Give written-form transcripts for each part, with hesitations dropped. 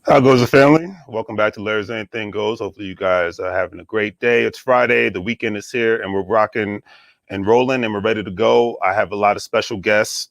How goes the family? Welcome back to Larry's Anything Goes. Hopefully, you guys are having a great day. It's Friday, the weekend is here, and we're rocking and rolling, and we're ready to go. I have a lot of special guests.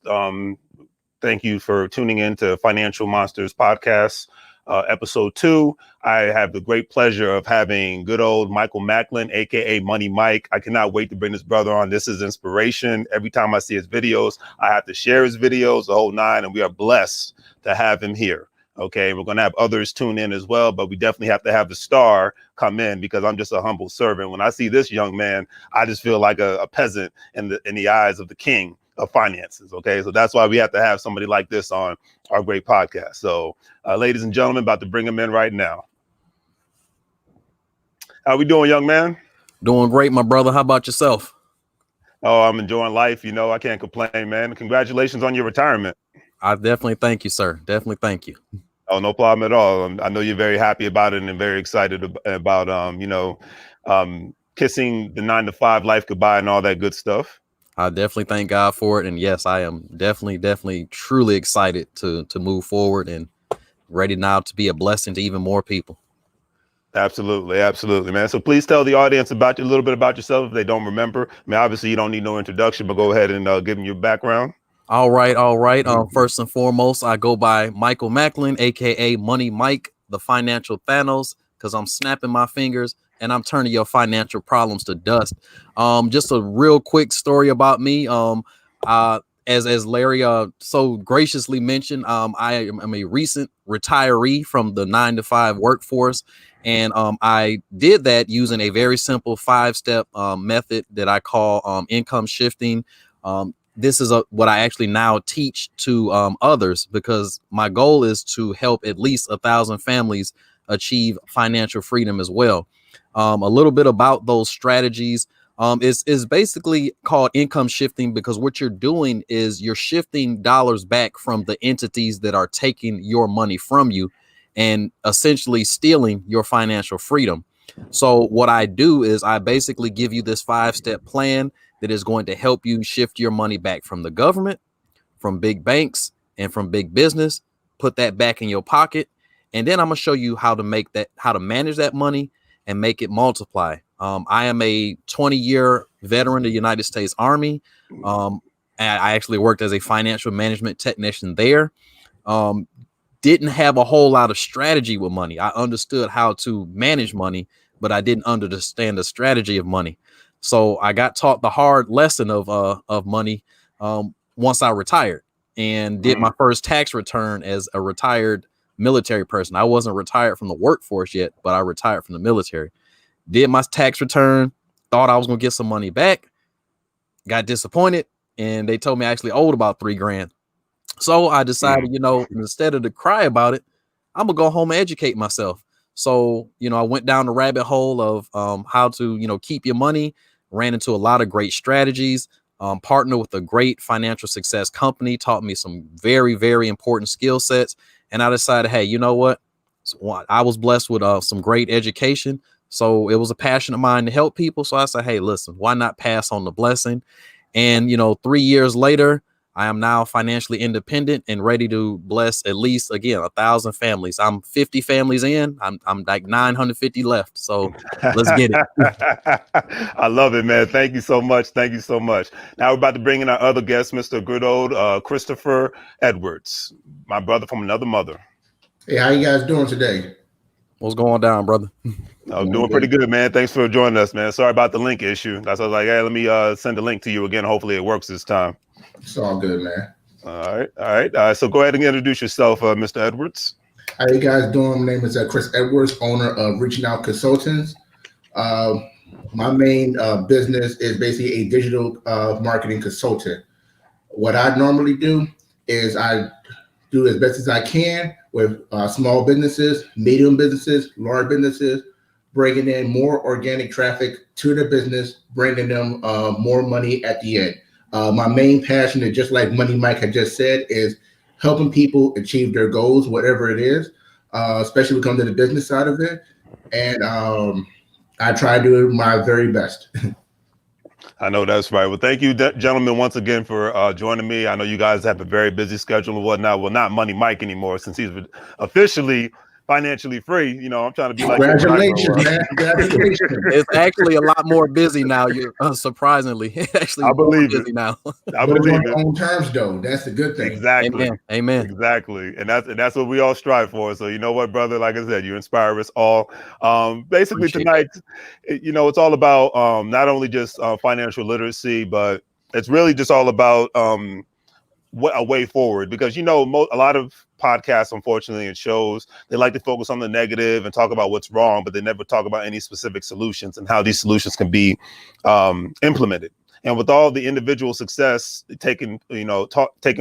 Thank you for tuning in to Financial Monsters Podcast, episode 2. I have the great pleasure of having good old Michael Macklin, aka Money Mike. I cannot wait to bring this brother on. This is inspiration. Every time I see his videos, I have to share his videos, the whole nine, and we are blessed to have him here. Okay, we're going to have others tune in as well, but we definitely have to have the star come in because I'm just a humble servant. When I see this young man, I just feel like a peasant in the eyes of the king of finances. Okay, so that's why we have to have somebody like this on our great podcast. So, ladies and gentlemen, about to bring him in right now. How we doing, young man? Doing great, my brother. How about yourself? Oh, I'm enjoying life. You know, I can't complain, man. Congratulations on your retirement. I definitely thank you, sir. Definitely thank you. Oh, no problem at all. I know you're very happy about it and very excited about, kissing the 9-to-5 life goodbye and all that good stuff. I definitely thank God for it. And yes, I am definitely, truly excited to move forward and ready now to be a blessing to even more people. Absolutely, man. So please tell the audience a little bit about yourself if they don't remember. I mean, obviously you don't need no introduction, but go ahead and give them your background. All right. First and foremost, I go by Michael Macklin, aka Money Mike, the financial Thanos, because I'm snapping my fingers and I'm turning your financial problems to dust. Just a real quick story about me. As Larry so graciously mentioned, I am a recent retiree from the 9-to-5 workforce. And I did that using a very simple 5-step method that I call income shifting. This is what I actually now teach to others, because my goal is to help at least 1,000 families achieve financial freedom as well. A little bit about those strategies is basically called income shifting, because what you're doing is you're shifting dollars back from the entities that are taking your money from you and essentially stealing your financial freedom. So what I do is I basically give you this 5-step plan that is going to help you shift your money back from the government, from big banks, and from big business, put that back in your pocket. And then I'm going to show you how to manage that money and make it multiply. I am a 20-year veteran of the United States Army. And I actually worked as a financial management technician there. Didn't have a whole lot of strategy with money. I understood how to manage money, but I didn't understand the strategy of money. So I got taught the hard lesson of money once I retired and did my first tax return as a retired military person. I wasn't retired from the workforce yet, but I retired from the military. Did my tax return, thought I was going to get some money back, got disappointed, and they told me I actually owed about $3,000. So I decided, instead of to cry about it, I'm going to go home and educate myself. So, I went down the rabbit hole of how to, keep your money, ran into a lot of great strategies, partnered with a great financial success company, taught me some very, very important skill sets. And I decided, hey, you know what? I was blessed with some great education. So it was a passion of mine to help people. So I said, hey, listen, why not pass on the blessing? And, 3 years later, I am now financially independent and ready to bless at least, again, 1,000 families. I'm 50 families in. I'm like 950 left. So let's get it. I love it, man. Thank you so much. Thank you so much. Now we're about to bring in our other guest, Mr. Good old Christopher Edwards, my brother from another mother. Hey, how you guys doing today? What's going down, brother? I'm doing pretty good, man. Thanks for joining us, man. Sorry about the link issue. That's why I was like, hey, let me send the link to you again. Hopefully it works this time. It's all good, man. All right. So go ahead and introduce yourself, Mr. Edwards. How you guys doing? My name is Chris Edwards, owner of Reaching Out Consultants. My main business is basically a digital marketing consultant. What I normally do is I do as best as I can with small businesses, medium businesses, large businesses, bringing in more organic traffic to the business, bringing them more money at the end. My main passion is, just like Money Mike had just said, is helping people achieve their goals, whatever it is, especially when it comes to the business side of it. And I try to do my very best. I know that's right. Well, thank you, gentlemen, once again for joining me. I know you guys have a very busy schedule and whatnot. Well, not Money Mike anymore, since he's officially financially free. You know, I'm trying to be like you when I grow Congratulations, up. man. Congratulations. It's actually a lot more busy now. You surprisingly, it's actually I more believe it. busy now. I But it's on believe your it. own terms, though. That's the good thing. Exactly. Amen. Amen. Exactly. And that's what we all strive for. So you know what, brother? Like I said, you inspire us all. Basically Appreciate tonight, you know, it's all about not only just financial literacy, but it's really just all about a way forward, because you know a lot of podcasts, unfortunately, and shows, they like to focus on the negative and talk about what's wrong, but they never talk about any specific solutions and how these solutions can be implemented. And with all the individual success taking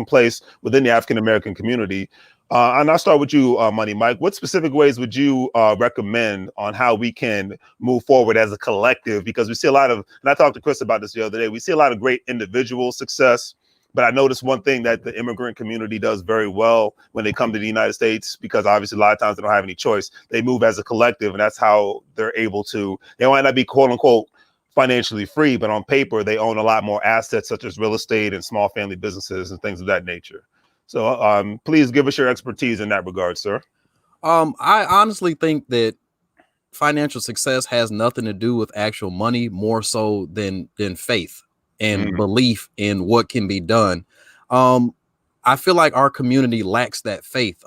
place within the African American community, and I'll start with you, Money Mike. What specific ways would you recommend on how we can move forward as a collective? Because we see a lot of, and I talked to Chris about this the other day, we see a lot of great individual success. But I noticed one thing that the immigrant community does very well when they come to the United States, because obviously a lot of times they don't have any choice. They move as a collective, and that's how they're able to, they might not be quote unquote financially free, but on paper, they own a lot more assets such as real estate and small family businesses and things of that nature. So please give us your expertise in that regard, sir. I honestly think that financial success has nothing to do with actual money, more so than faith and belief in what can be done. I feel like our community lacks that faith.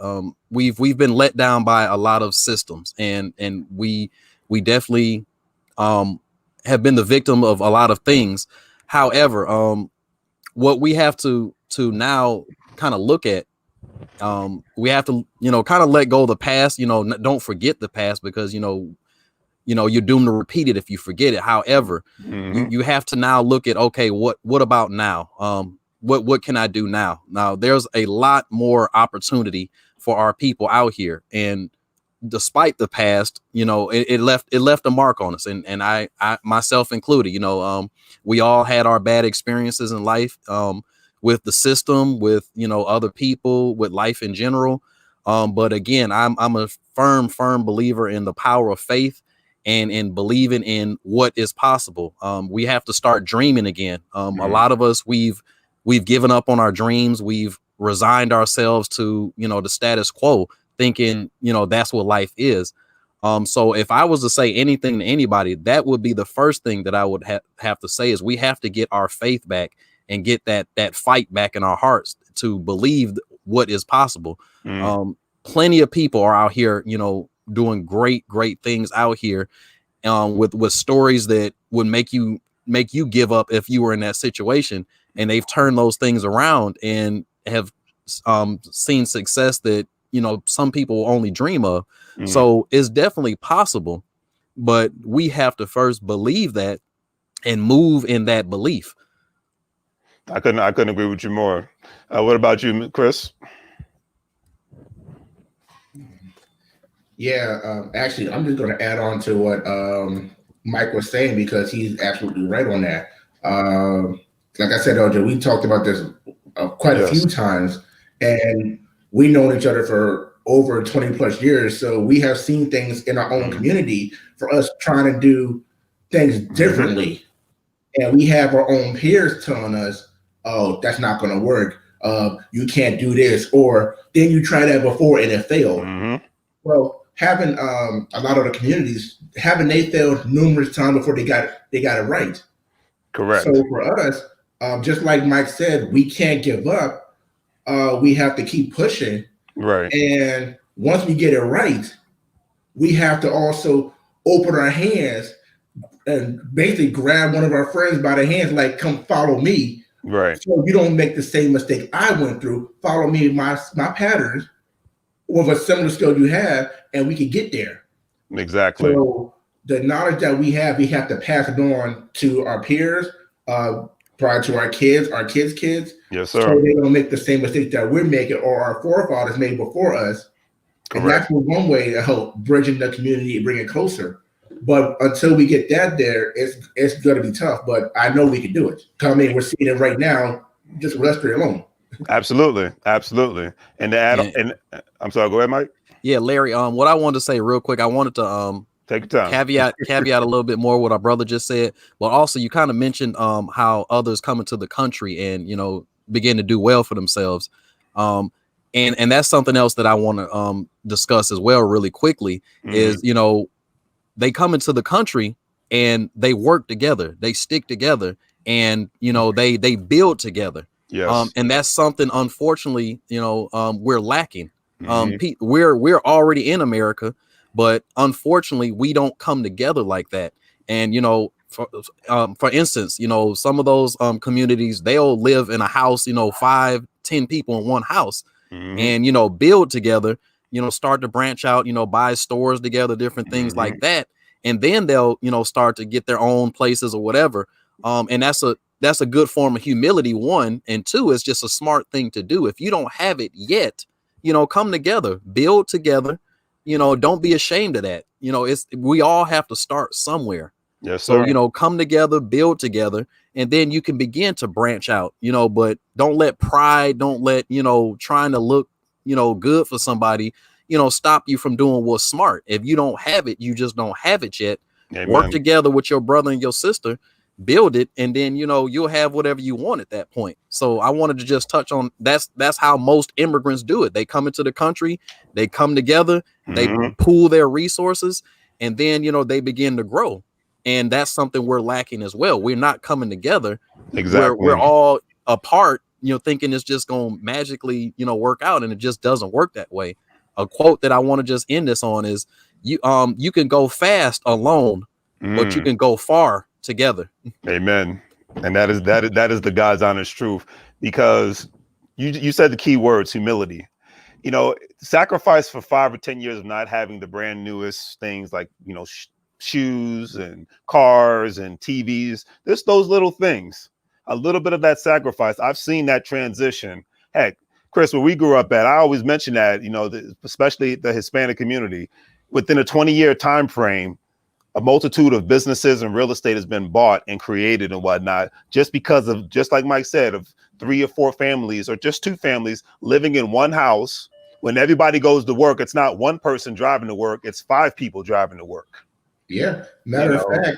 We've been let down by a lot of systems, and we definitely have been the victim of a lot of things. However, what we have to now kind of look at, we have to, kind of let go of the past. Don't forget the past, because you're doomed to repeat it if you forget it. However, you have to now look at, okay, what about now? What can I do now? Now there's a lot more opportunity for our people out here, and despite the past, it left a mark on us, and I myself included. We all had our bad experiences in life, with the system, with other people, with life in general. But again, I'm a firm believer in the power of faith and in believing in what is possible. We have to start dreaming again. A lot of us, we've given up on our dreams. We've resigned ourselves to the status quo, thinking that's what life is. So if I was to say anything to anybody, that would be the first thing that I would have to say, is we have to get our faith back and get that fight back in our hearts to believe what is possible. Plenty of people are out here, doing great things out here, with stories that would make you give up if you were in that situation, and they've turned those things around and have seen success that some people only dream of. So it's definitely possible, but we have to first believe that and move in that belief. I couldn't agree with you more. What about you, Chris? Yeah, actually, I'm just going to add on to what Mike was saying, because he's absolutely right on that. Like I said, OJ, we talked about this quite a few times, and we've known each other for over 20 plus years. So we have seen things in our own community for us trying to do things differently. And we have our own peers telling us, oh, that's not going to work. You can't do this. Or then you tried that before and it failed. Well, having a lot of the communities, they failed numerous times before they got it right. Correct. So for us, just like Mike said, we can't give up. We have to keep pushing. Right. And once we get it right, we have to also open our hands and basically grab one of our friends by the hands, like, come follow me. Right. So you don't make the same mistake I went through. Follow me, my patterns with a similar skill you have, and we can get there. Exactly. So the knowledge that we have to pass it on to our peers, prior to our kids' kids. Yes, sir. So they don't make the same mistakes that we're making or our forefathers made before us. Correct. And that's one way to help bridging the community and bring it closer. But until we get that there, it's going to be tough. But I know we can do it. We're seeing it right now, just with us three alone. Absolutely. And to add, and I'm sorry, go ahead, Mike. Yeah, Larry. What I wanted to say real quick, I wanted to take your time. Caveat a little bit more what our brother just said, but also you kind of mentioned how others come into the country and begin to do well for themselves. And that's something else that I want to discuss as well really quickly is, you know, they come into the country and they work together, they stick together, and you know they build together. Yes. And that's something, unfortunately, you know, we're lacking. Mhm. We're already in America, but unfortunately we don't come together like that. And you know, for instance, you know, some of those communities, they'll live in a house, you know, 5-10 people in one house, Mhm. and you know, build together, you know, start to branch out, you know, buy stores together, different things like Mhm. that, and then they'll, you know, start to get their own places or whatever. And that's a good form of humility, one, and two, it's just a smart thing to do. If you don't have it yet, you know, come together, build together, you know, don't be ashamed of that. You know, it's, we all have to start somewhere. Yes, So, sir. you know, come together, build together, and then you can begin to branch out, you know, but don't let pride, don't let, you know, trying to look, you know, good for somebody, you know, stop you from doing what's smart. If you don't have it, you just don't have it yet. Work Amen. together with your brother and your sister, build it, and then, you know, you'll have whatever you want at that point. So I wanted to just touch on that's how most immigrants do it. They come into the country, they come together, they Mhm. pool their resources, and then, you know, they begin to grow. And that's something we're lacking as well. We're not coming together. We're Exactly. all apart, you know, thinking it's just going to magically, you know, work out, and it just doesn't work that way. A quote that I want to just end this on is, you can go fast alone, but you Mm. can go far together. Amen. And that is the God's honest truth, because you said the key words, humility. You know, sacrifice for 5 or 10 years of not having the brand newest things like, you know, shoes and cars and TVs. There's those little things, a little bit of that sacrifice. I've seen that transition. Heck, Chris, where we grew up at, I always mention that, you know, especially the Hispanic community, within a 20-year time frame, a multitude of businesses and real estate has been bought and created and whatnot, just because of, just like Mike said, of 3 or 4 families or just 2 families living in one house. When everybody goes to work, it's not one person driving to work, it's 5 people driving to work. Yeah. You Matter of know, fact,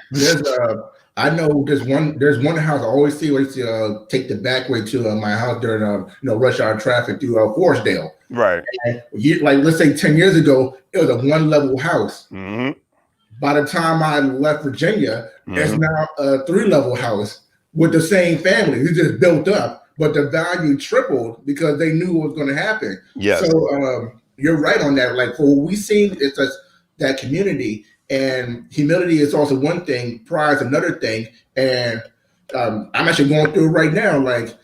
I know there's one house I always see where to take the back way to my house during rush hour traffic through Forestdale. right. And like let's say 10 years ago, it was a one level house. Hmm. By the time I left Virginia, it's Hmm. now a 3 level house with the same family. It just built up, but the value tripled because they knew what was going to happen. So Yes. you're right on that. Like for what we seen, it's just that community, and humility is also one thing. Pride is another thing. And I'm actually going through it right now. Like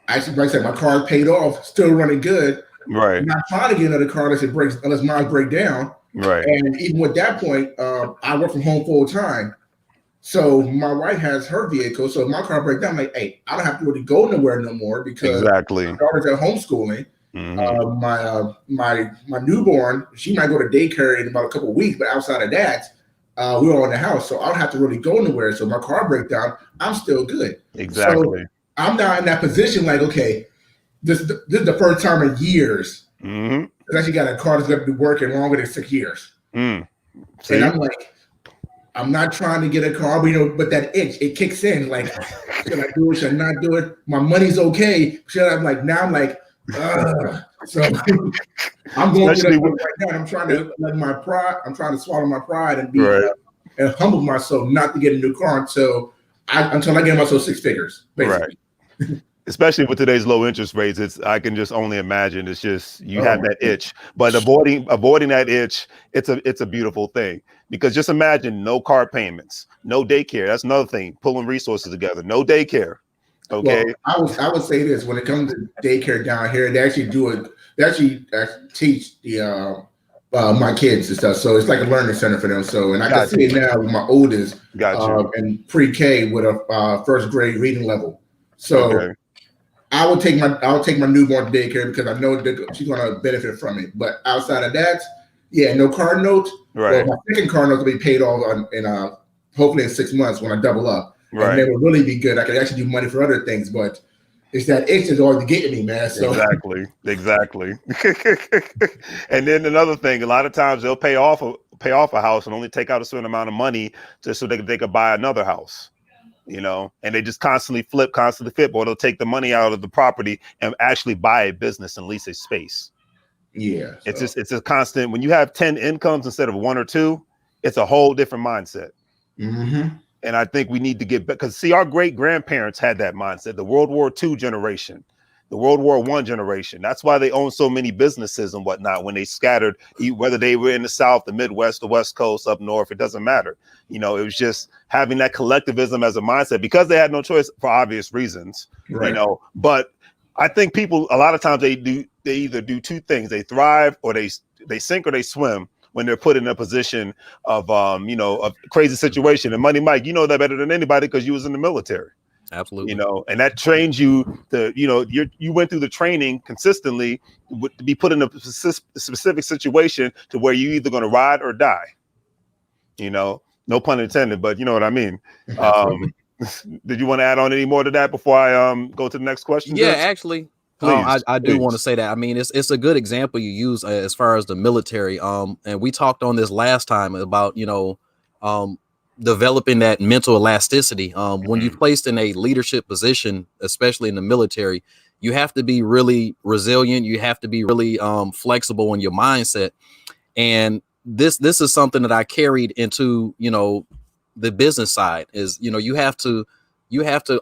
actually, like I said, my car paid off, still running good. I'm Right. not trying to get another car unless mine break down. Right. And even with that point, I work from home full time. So my wife has her vehicle. So if my car breaks down, I'm like, hey, I don't have to really go nowhere no more because Exactly. my daughter's at homeschooling. Hmm. My newborn, she might go to daycare in about a couple of weeks, but outside of that, we're all in the house. So I don't have to really go nowhere. So my car breaks down, I'm still good. So Exactly. I'm now in that position like, okay, this is the first time in years Hmm. that I actually got a car that's going to be working longer than 6 years. Mm. And See? I'm like, I'm not trying to get a car, but that itch, it kicks in. Like, should I do it? Should I not do it? My money's okay. I'm like, so I'm going through that Especially with, right now. And I'm trying to let I'm trying to swallow my pride and be right. and humble myself not to get a new car until I get myself 6 figures, Right. basically. Especially with today's low interest rates, it's, I can just only imagine, it's just, you Oh have my that itch, but avoiding that itch, it's a beautiful thing, because just imagine no car payments, no daycare. That's another thing, pulling resources together, no daycare. Okay. Well, I would say this: when it comes to daycare down here, they actually do it. They actually teach my kids and stuff. So it's like a learning center for them. So, and I can Got see it you. now with my oldest Got you. in pre-K with a first grade reading level. So Okay. I would take my newborn to daycare because I know that she's going to benefit from it. But outside of that, yeah, no car note. Well, Right. my second car note will be paid off hopefully in 6 months when I double up, and Right. then will really be good. I could actually do money for other things, but it's that itch is always getting me, man. So Exactly. And then another thing, a lot of times they'll pay off a house and only take out a certain amount of money just so they could buy another house. You know, and they just constantly flip, or they'll take the money out of the property and actually buy a business and lease a space. Yeah. It's just, it's a constant. When you have 10 incomes instead of 1 or 2, it's a whole different mindset. Mm-hmm. And I think we need to get back, because see, our great grandparents had that mindset, the World War II generation, the World War I generation. That's why they own so many businesses and whatnot when they scattered, whether they were in the South, the Midwest, the West Coast, up North, it doesn't matter. You know, it was just having that collectivism as a mindset because they had no choice for obvious reasons, Right. you know. But I think people, a lot of times they either do two things. They thrive or they sink or they swim when they're put in a position of, you know, a crazy situation. And Money Mike, you know that better than anybody because you was in the military. Absolutely. You know, and that trains you to, you know, you went through the training consistently to be put in a specific situation to where you're either going to ride or die. You know, no pun intended, but you know what I mean. Did you want to add on any more to that before I go to the next question? Yeah, Gents? actually, Please, I do want to say that. I mean, it's a good example you use as far as the military. And we talked on this last time about, you know, developing that mental elasticity. When you're placed in a leadership position, especially in the military, you have to be really resilient. You have to be really flexible in your mindset. And this is something that I carried into, you know, the business side. Is, you know, you have to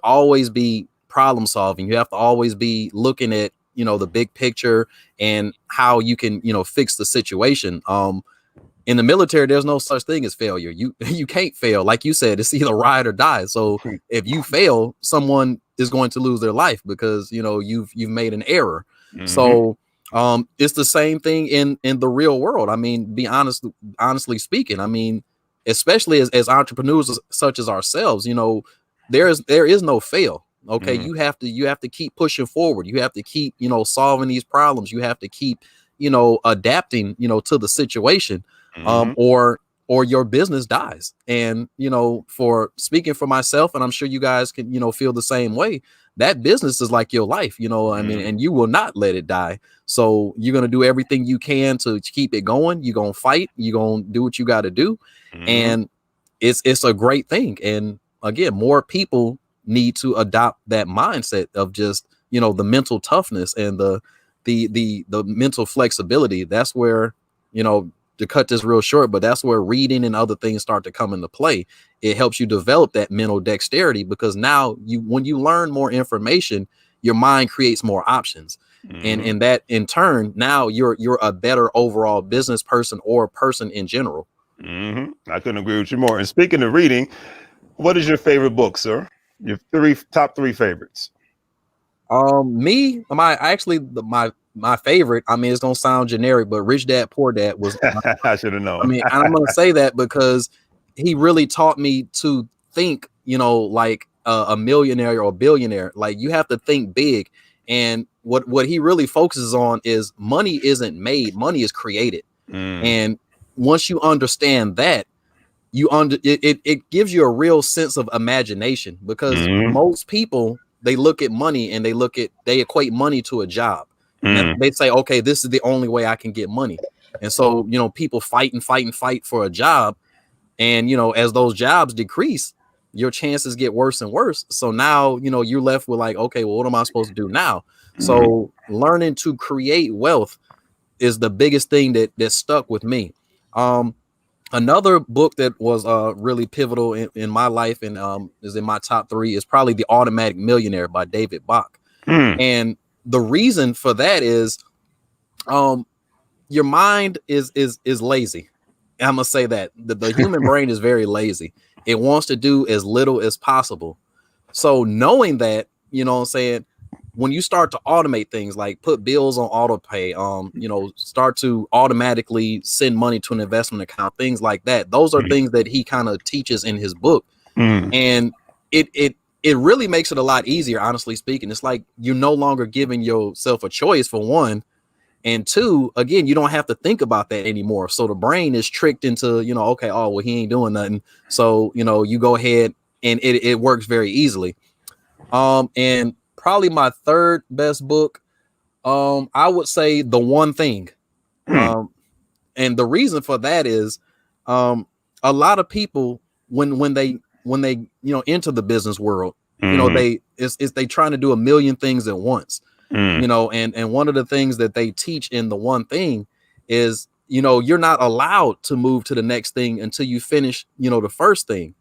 always be problem solving. You have to always be looking at, you know, the big picture and how you can, you know, fix the situation. In the military, there's no such thing as failure. You can't fail. Like you said, it's either ride or die. So if you fail, someone is going to lose their life because, you know, you've made an error. Mm-hmm. So it's the same thing in the real world. I mean, honestly speaking, I mean, especially as entrepreneurs such as ourselves, you know, there is no fail. Okay. Mm-hmm. You have to keep pushing forward. You have to keep, you know, solving these problems. You have to keep, you know, adapting, you know, to the situation. Mm-hmm. Or your business dies. And, you know, for speaking for myself, and I'm sure you guys can, you know, feel the same way, that business is like your life, you know, I mean, and you will not let it die. So you're going to do everything you can to keep it going. You're going to fight. You're going to do what you got to do. Mm-hmm. And it's a great thing. And again, more people need to adopt that mindset of just, you know, the mental toughness and the mental flexibility. That's where, you know, to cut this real short, but that's where reading and other things start to come into play. It helps you develop that mental dexterity because now when you learn more information, your mind creates more options. Mm-hmm. And that in turn, now you're a better overall business person or person in general. Mm-hmm. I couldn't agree with you more. And speaking of reading, what is your favorite book, sir? Your top three favorites? My favorite, I mean, it's gonna sound generic, but Rich Dad Poor Dad was I should have known. I mean, and I'm gonna say that because he really taught me to think, you know, like a millionaire or a billionaire. Like you have to think big. And what he really focuses on is money isn't made, money is created. And once you understand that, it gives you a real sense of imagination because most people, they look at money and they equate money to a job. And they say, okay, this is the only way I can get money. And so, you know, people fight for a job. And, you know, as those jobs decrease, your chances get worse and worse. So now, you know, you're left with like, okay, well, what am I supposed to do now? So learning to create wealth is the biggest thing that stuck with me. Another book that was really pivotal in my life and is in my top 3 is probably The Automatic Millionaire by David Bach. And the reason for that is your mind is lazy. I'm gonna say that the human brain is very lazy. It wants to do as little as possible. So knowing that, you know what I'm saying, when you start to automate things like put bills on auto pay, you know, start to automatically send money to an investment account, things like that. Those are things that he kind of teaches in his book. And it really makes it a lot easier, honestly speaking. It's like you're no longer giving yourself a choice, for one. And two, again, you don't have to think about that anymore. So the brain is tricked into, you know, okay, oh, well, he ain't doing nothing. So, you know, you go ahead and it works very easily. And probably my third best book, I would say The One Thing. And the reason for that is a lot of people when they you know enter the business world, you know, they trying to do a million things at once. You know, and one of the things that they teach in the one thing is, you know, you're not allowed to move to the next thing until you finish, you know, the first thing.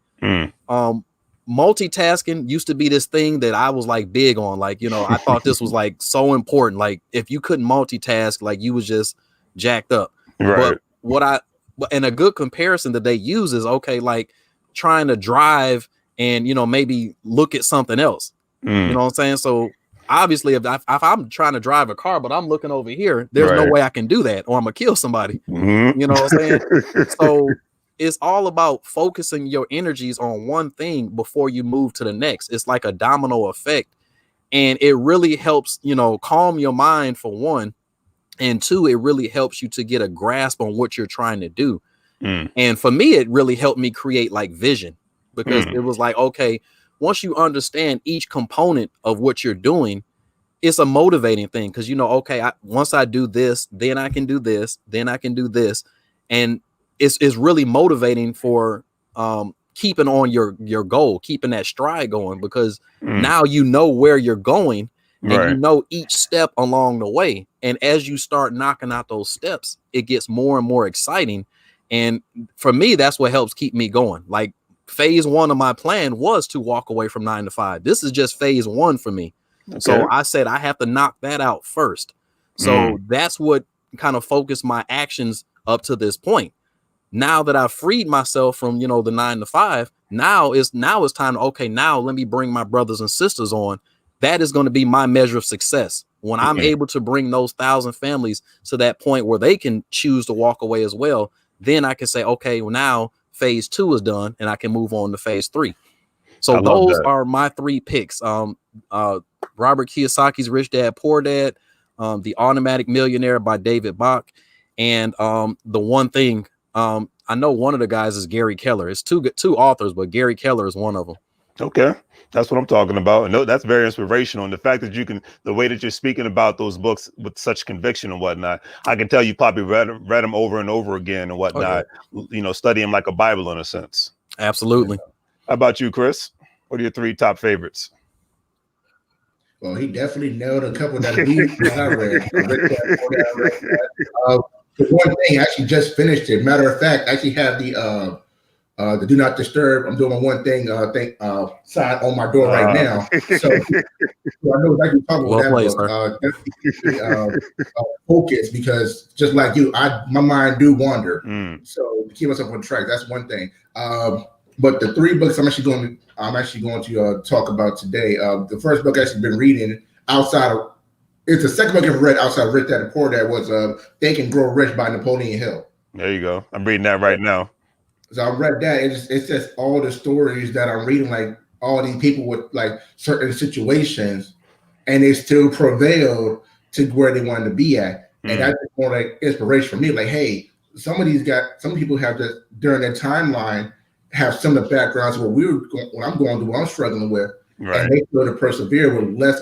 Multitasking used to be this thing that I was like big on. Like, you know, I thought this was like so important. Like if you couldn't multitask, like you was just jacked up. Right. But and a good comparison that they use is, okay, like trying to drive and, you know, maybe look at something else. You know what I'm saying? So obviously if I'm trying to drive a car, but I'm looking over here, there's no way I can do that, or I'm gonna kill somebody. You know what I'm saying? So it's all about focusing your energies on one thing before you move to the next. It's like a domino effect, and it really helps, you know, calm your mind for one, and two, it really helps you to get a grasp on what you're trying to do. And for me, it really helped me create like vision, because it was like, okay, once you understand each component of what you're doing, it's a motivating thing, because, you know, okay, once I do this, then I can do this, then I can do this. And it's really motivating for keeping on your goal, keeping that stride going, because now you know where you're going, and you know each step along the way. And as you start knocking out those steps, it gets more and more exciting. And for me, that's what helps keep me going. Like phase one of my plan was to walk away from 9 to 5. This is just phase one for me. So I said I have to knock that out first. So that's what kind of focused my actions up to this point. Now that I've freed myself from, you know, the 9 to 5, now it's time to, okay, now let me bring my brothers and sisters on. That is going to be my measure of success. When I'm able to bring those 1,000 families to that point where they can choose to walk away as well, then I can say, okay, well, now phase 2 is done and I can move on to phase 3. So those are my 3 picks. Robert Kiyosaki's Rich Dad, Poor Dad, The Automatic Millionaire by David Bach, and The One Thing. I know one of the guys is Gary Keller. It's two authors, but Gary Keller is one of them. Okay, that's what I'm talking about. And that's very inspirational. And the fact that the way that you're speaking about those books with such conviction and whatnot, I can tell you probably read them over and over again and whatnot. You know, study them like a Bible in a sense. Absolutely. How about you, Chris? What are your 3 top favorites? Well, he definitely nailed a couple that I read. The One Thing, I actually just finished it. Matter of fact, I actually have the Do Not Disturb. I'm doing my One Thing sign on my door right now. So I know exactly talking about that book. Focus, because just like you, my mind do wander. So to keep myself on track, that's one thing. But the 3 books I'm actually going to talk about today. The first book I've actually been reading it's the second book I've read outside of Rich Dad and Poor Dad, was Think and Grow Rich by Napoleon Hill. There you go. I'm reading that right now. So I read that. It's just all the stories that I'm reading, like all these people with like certain situations, and they still prevailed to where they wanted to be at. And that's more like inspiration for me. Like, hey, some people have just during their timeline have some of the backgrounds what I'm going through, what I'm struggling with, and they still to persevere with less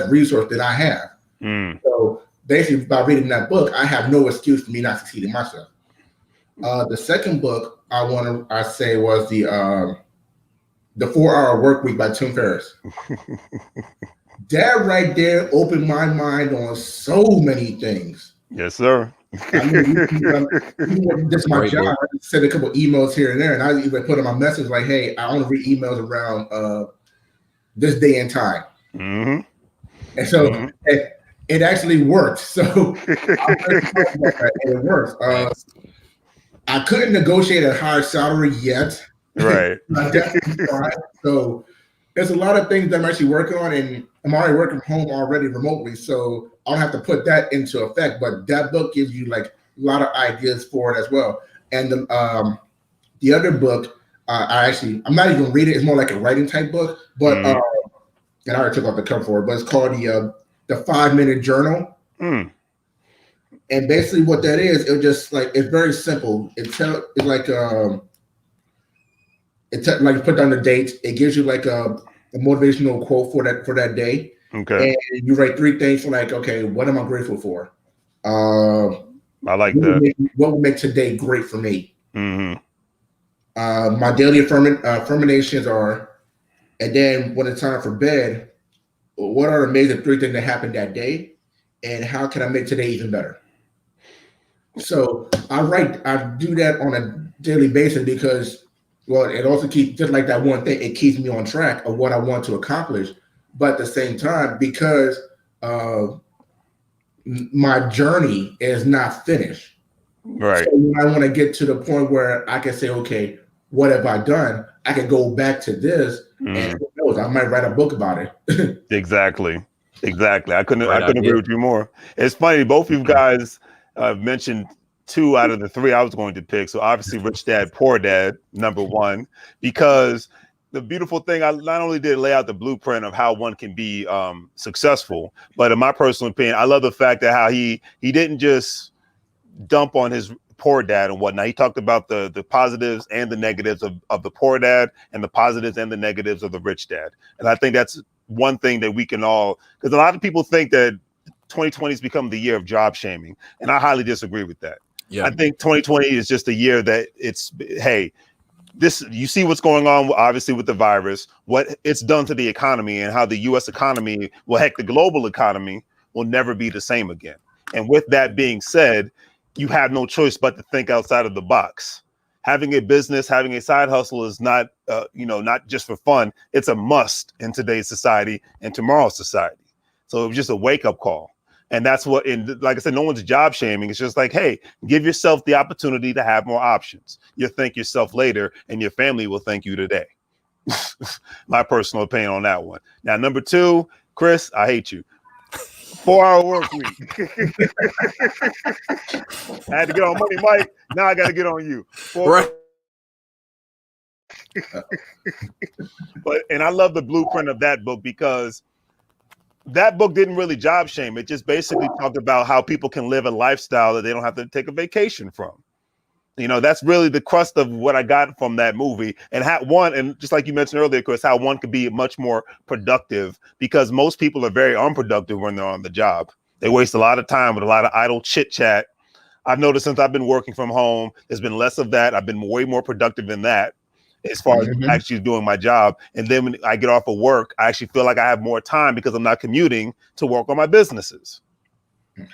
resource than I have. So basically, by reading that book, I have no excuse for me not succeeding myself. The second book I say was the 4-Hour Work Week by Tim Ferriss. That right there opened my mind on so many things. Yes, sir. I mean, this is my job. I send a couple emails here and there, and I even put in my message like, "Hey, I only read emails around this day and time." And so it actually worked. So it works. I couldn't negotiate a higher salary yet. Right. I definitely tried. So there's a lot of things that I'm actually working on, and I'm already working from home already remotely. So I'll have to put that into effect. But that book gives you like a lot of ideas for it as well. And the other book, I'm not even reading it. It's more like a writing type book. But and I already took off the cover for it. But it's called the 5-Minute Journal. And basically what that is, it's very simple. It's like you put down the dates. It gives you like a motivational quote for that day. Okay. And you write 3 things for like, okay, what am I grateful for? I like that. What will make today great for me? My daily affirmations are, and then when it's time for bed, what are the amazing 3 things that happened that day, and how can I make today even better? So I do that on a daily basis because, well, it also keeps, just like that one thing, it keeps me on track of what I want to accomplish. But at the same time, because my journey is not finished. Right. So when I want to get to the point where I can say, okay, what have I done? I can go back to this, and who knows, I might write a book about it. Exactly. I couldn't Great agree idea. with you more. It's funny, both of you guys mentioned 2 out of the 3 I was going to pick. So obviously Rich Dad, Poor Dad, number 1, because the beautiful thing, I not only did lay out the blueprint of how one can be successful, but in my personal opinion, I love the fact that how he didn't just dump on his poor dad and whatnot. He talked about the positives and the negatives of the poor dad, and the positives and the negatives of the rich dad. And I think that's one thing that we can all, because a lot of people think that 2020 has become the year of job shaming, and I highly disagree with that. Yeah. I think 2020 is just a year that it's, hey, this, you see what's going on, obviously, with the virus, what it's done to the economy, and how the U.S. economy, well, heck, the global economy will never be the same again. And with that being said, you have no choice but to think outside of the box. Having a business, having a side hustle is not, not just for fun. It's a must in today's society and tomorrow's society. So it was just a wake up call. And that's what, and like I said, no one's job shaming. It's just like, hey, give yourself the opportunity to have more options. You'll thank yourself later, and your family will thank you today. My personal opinion on that one. Now, number 2, Chris, I hate you. 4-hour work week. I had to get on Money Mike. Now I got to get on you. Right. And I love the blueprint of that book, because that book didn't really job shame. It just basically talked about how people can live a lifestyle that they don't have to take a vacation from. That's really the crust of what I got from that movie. And and just like you mentioned earlier, Chris, how one could be much more productive, because most people are very unproductive when they're on the job. They waste a lot of time with a lot of idle chit chat. I've noticed since I've been working from home, there's been less of that. I've been way more productive than that, as far as actually doing my job. And then when I get off of work, I actually feel like I have more time because I'm not commuting to work on my businesses.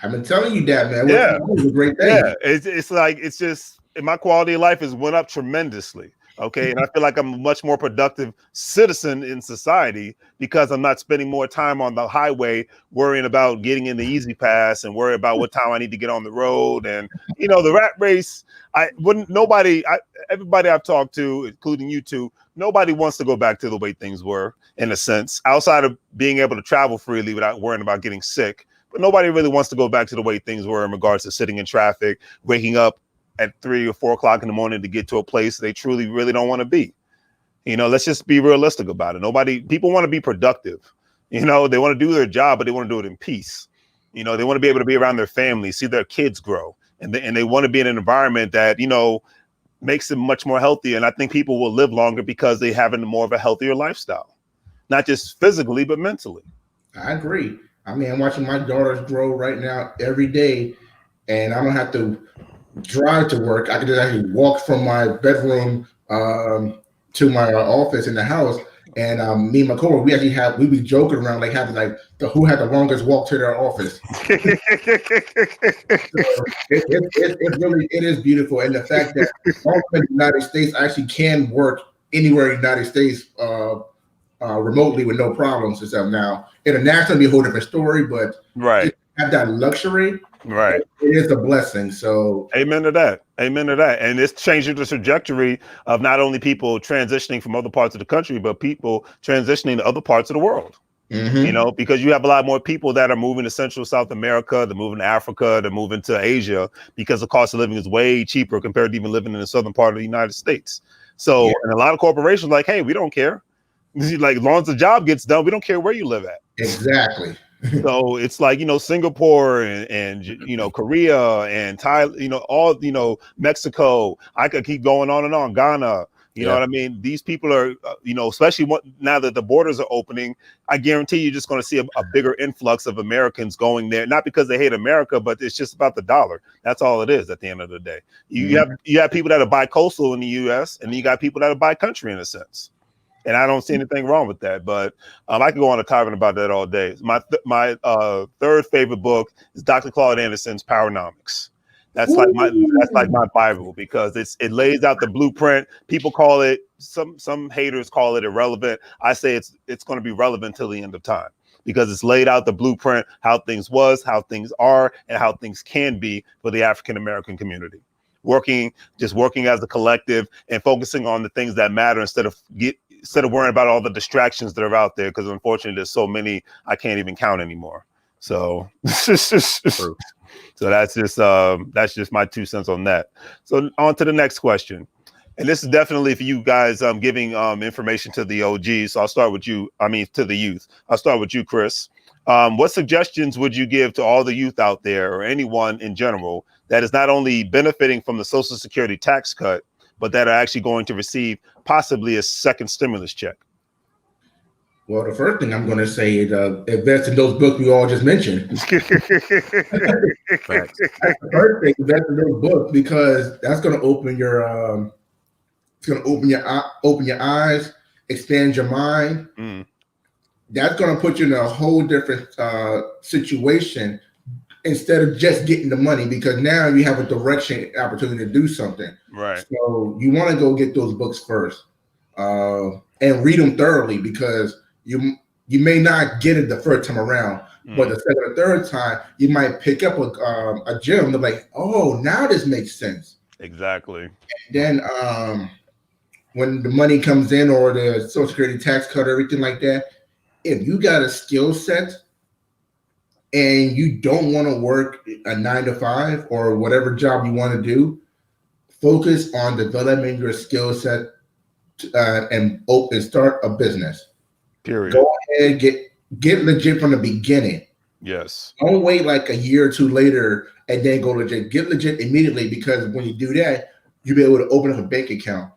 I've been telling you that, man. Yeah. It's a great thing. Yeah. It's like, it's just, my quality of life has went up tremendously. Okay. And I feel like I'm a much more productive citizen in society, because I'm not spending more time on the highway worrying about getting in the easy pass and worry about what time I need to get on the road. And, the rat race, everybody I've talked to, including you two, nobody wants to go back to the way things were, in a sense, outside of being able to travel freely without worrying about getting sick. But nobody really wants to go back to the way things were in regards to sitting in traffic, waking up at 3 or 4 o'clock in the morning to get to a place they truly really don't want to be. Let's just be realistic about it. People want to be productive. They want to do their job, but they want to do it in peace. They want to be able to be around their family, see their kids grow, and they want to be in an environment that, makes them much more healthy. And I think people will live longer because they have more of a healthier lifestyle, not just physically, but mentally. I agree. I mean, I'm watching my daughters grow right now every day, and I don't have to drive to work. I can just actually walk from my bedroom to my office in the house. And me and my coworker, we be joking around, like having who had the longest walk to their office. So it is beautiful, and the fact that all in the United States actually can work anywhere in the United States remotely with no problems and stuff. Now, internationally, be a whole different story, but right, have that luxury. Right. It is a blessing. So amen to that. Amen to that. And it's changing the trajectory of not only people transitioning from other parts of the country, but people transitioning to other parts of the world. Because you have a lot more people that are moving to Central South America, they're moving to Africa, they're moving to Asia, because the cost of living is way cheaper compared to even living in the southern part of the United States. So, and a lot of corporations are like, hey, we don't care. Like, as long as the job gets done, we don't care where you live at. Exactly. So it's like, Singapore and Korea and Thailand, Mexico. I could keep going on and on. Ghana, you know what I mean? These people are, especially now that the borders are opening, I guarantee you're just going to see a bigger influx of Americans going there, not because they hate America, but it's just about the dollar. That's all it is at the end of the day. You have people that are bi-coastal in the U.S. and you got people that are bi-country in a sense. And I don't see anything wrong with that. But I could go on a tyrant about that all day. My third favorite book is Dr. Claude Anderson's Powernomics. That's like my Bible, because it lays out the blueprint. People call it, some haters call it irrelevant. I say it's going to be relevant till the end of time, because it's laid out the blueprint, how things was, how things are, and how things can be for the African American community. Working as a collective and focusing on the things that matter instead of worrying about all the distractions that are out there, because unfortunately there's so many I can't even count anymore. So so that's just my 2 cents on that. So on to the next question. And this is definitely for you guys giving information to the OGs. So I'll start with you. To the youth. I'll start with you, Chris. What suggestions would you give to all the youth out there, or anyone in general, that is not only benefiting from the Social Security tax cut, but that are actually going to receive possibly a second stimulus check? Well, the first thing I'm going to say is invest in those books we all just mentioned. That's the first thing, invest in those books, because that's going to open your open your eyes, expand your mind. That's going to put you in a whole different situation, instead of just getting the money, because now you have a direction, opportunity to do something. Right. So you want to go get those books first and read them thoroughly, because you may not get it the first time around, but the second or third time you might pick up a gem. They're like, oh, now this makes sense. Exactly. And then when the money comes in, or the Social Security tax cut, or everything like that, if you got a skill set and you don't want to work a 9-to-5 or whatever job you want to do, focus on developing your skill set and start a business. Period. Go ahead, get legit from the beginning. Yes. Don't wait like a year or two later and then go legit. Get legit immediately, because when you do that, you'll be able to open up a bank account,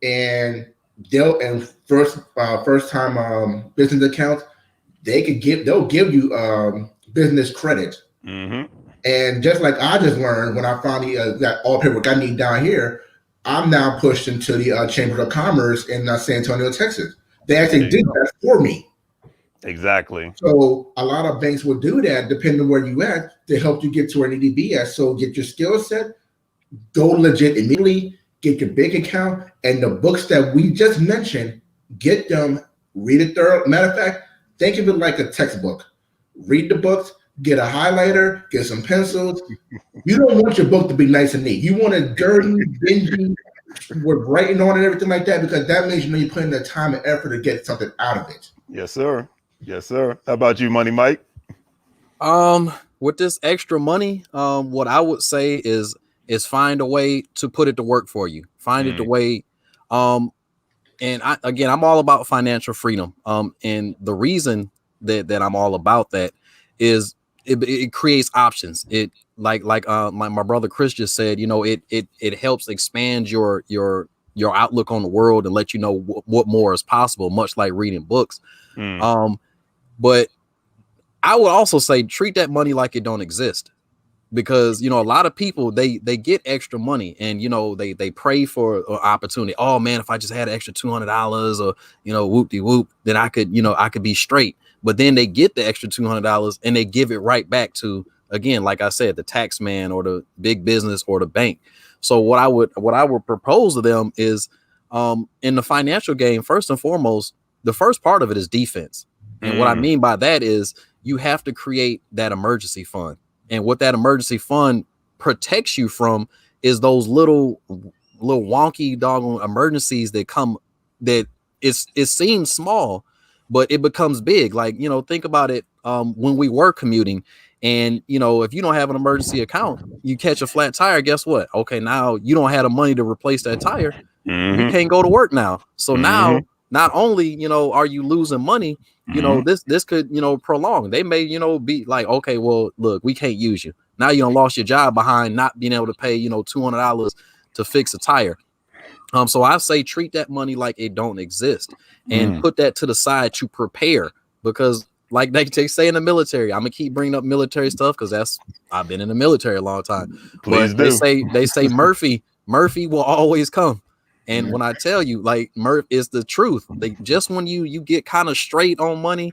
and first time business accounts, they'll give you business credit. And just like I just learned when I finally got all paperwork I need down here, I'm now pushed into the Chamber of Commerce in San Antonio, Texas. They actually did that for me. Exactly. So a lot of banks will do that, depending on where you at, to help you get to where you need to be at. So get your skill set, go legit immediately, get your bank account, and the books that we just mentioned, get them, read it thorough. Matter of fact, think of it like a textbook. Read the books, get a highlighter, get some pencils. You don't want your book to be nice and neat. You want it dirty, dingy, with writing on it and everything like that, because that means you're putting the time and effort to get something out of it. Yes, sir. Yes, sir. How about you, Money Mike? With this extra money, what I would say is find a way to put it to work for you. Find it the way. And I'm all about financial freedom. And the reason that I'm all about that is it creates options. It like my brother Chris just said, it helps expand your outlook on the world and let you know what more is possible, much like reading books. But I would also say treat that money like it don't exist, because a lot of people they get extra money and they pray for an opportunity. Oh man, if I just had an extra $200 or whoop de whoop, then I could be straight. But then they get the extra $200 and they give it right back to, again, like I said, the tax man or the big business or the bank. So what I would propose to them is in the financial game, first and foremost, the first part of it is defense. And what I mean by that is you have to create that emergency fund. And what that emergency fund protects you from is those little wonky doggone emergencies that come, that it seems small, but it becomes big. Like, think about it. When we were commuting, and if you don't have an emergency account, you catch a flat tire, guess what? Okay, now you don't have the money to replace that tire. You can't go to work now. So now, not only are you losing money, this could prolong. They may be like, okay, well, look, we can't use you. Now you done lost your job behind not being able to pay $200 to fix a tire. So I say treat that money like it don't exist, and put that to the side to prepare, because like they say in the military, I'm gonna keep bringing up military stuff because I've been in the military a long time. Please but do. they say Murphy will always come. And when I tell you, like, Murph, is the truth. Like, just when you get kind of straight on money,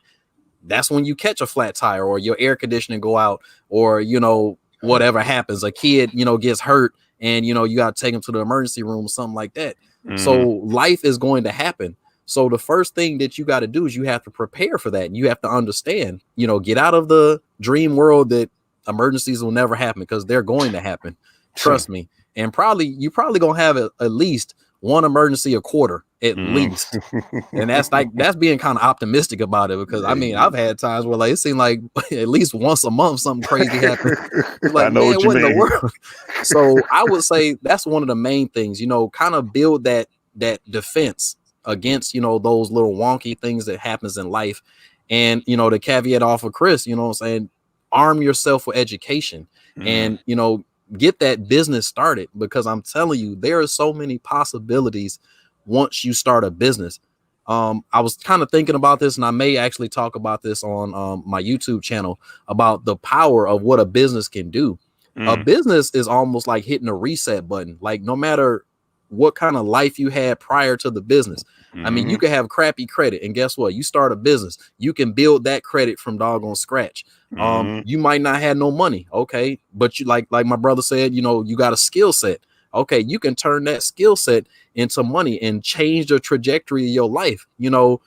that's when you catch a flat tire or your air conditioning go out, or, you know, whatever happens, a kid, you know, gets hurt and, you know, you got to take them to the emergency room, something like that. So life is going to happen. So the first thing that you got to do is you have to prepare for that. And you have to understand, you know, get out of the dream world that emergencies will never happen, because they're going to happen. Trust me. And you probably going to have at least one emergency a quarter at least. And that's being kind of optimistic about it, because I mean, I've had times where like it seemed like at least once a month something crazy happened. Like, I know man, what in mean. the world? So I would say that's one of the main things, you know, kind of build that defense against, you know, those little wonky things that happens in life. And, you know, the caveat off of Chris, you know what I'm saying, arm yourself with education and, you know, get that business started, because I'm telling you, there are so many possibilities once you start a business. I was kind of thinking about this, and I may actually talk about this on my YouTube channel about the power of what a business can do. A business is almost like hitting a reset button. Like, no matter what kind of life you had prior to the business, I mean, you could have crappy credit, and guess what? You start a business, you can build that credit from doggone scratch. You might not have no money, okay, but you like my brother said, you know, you got a skill set. Okay, you can turn that skill set into money and change the trajectory of your life. You know,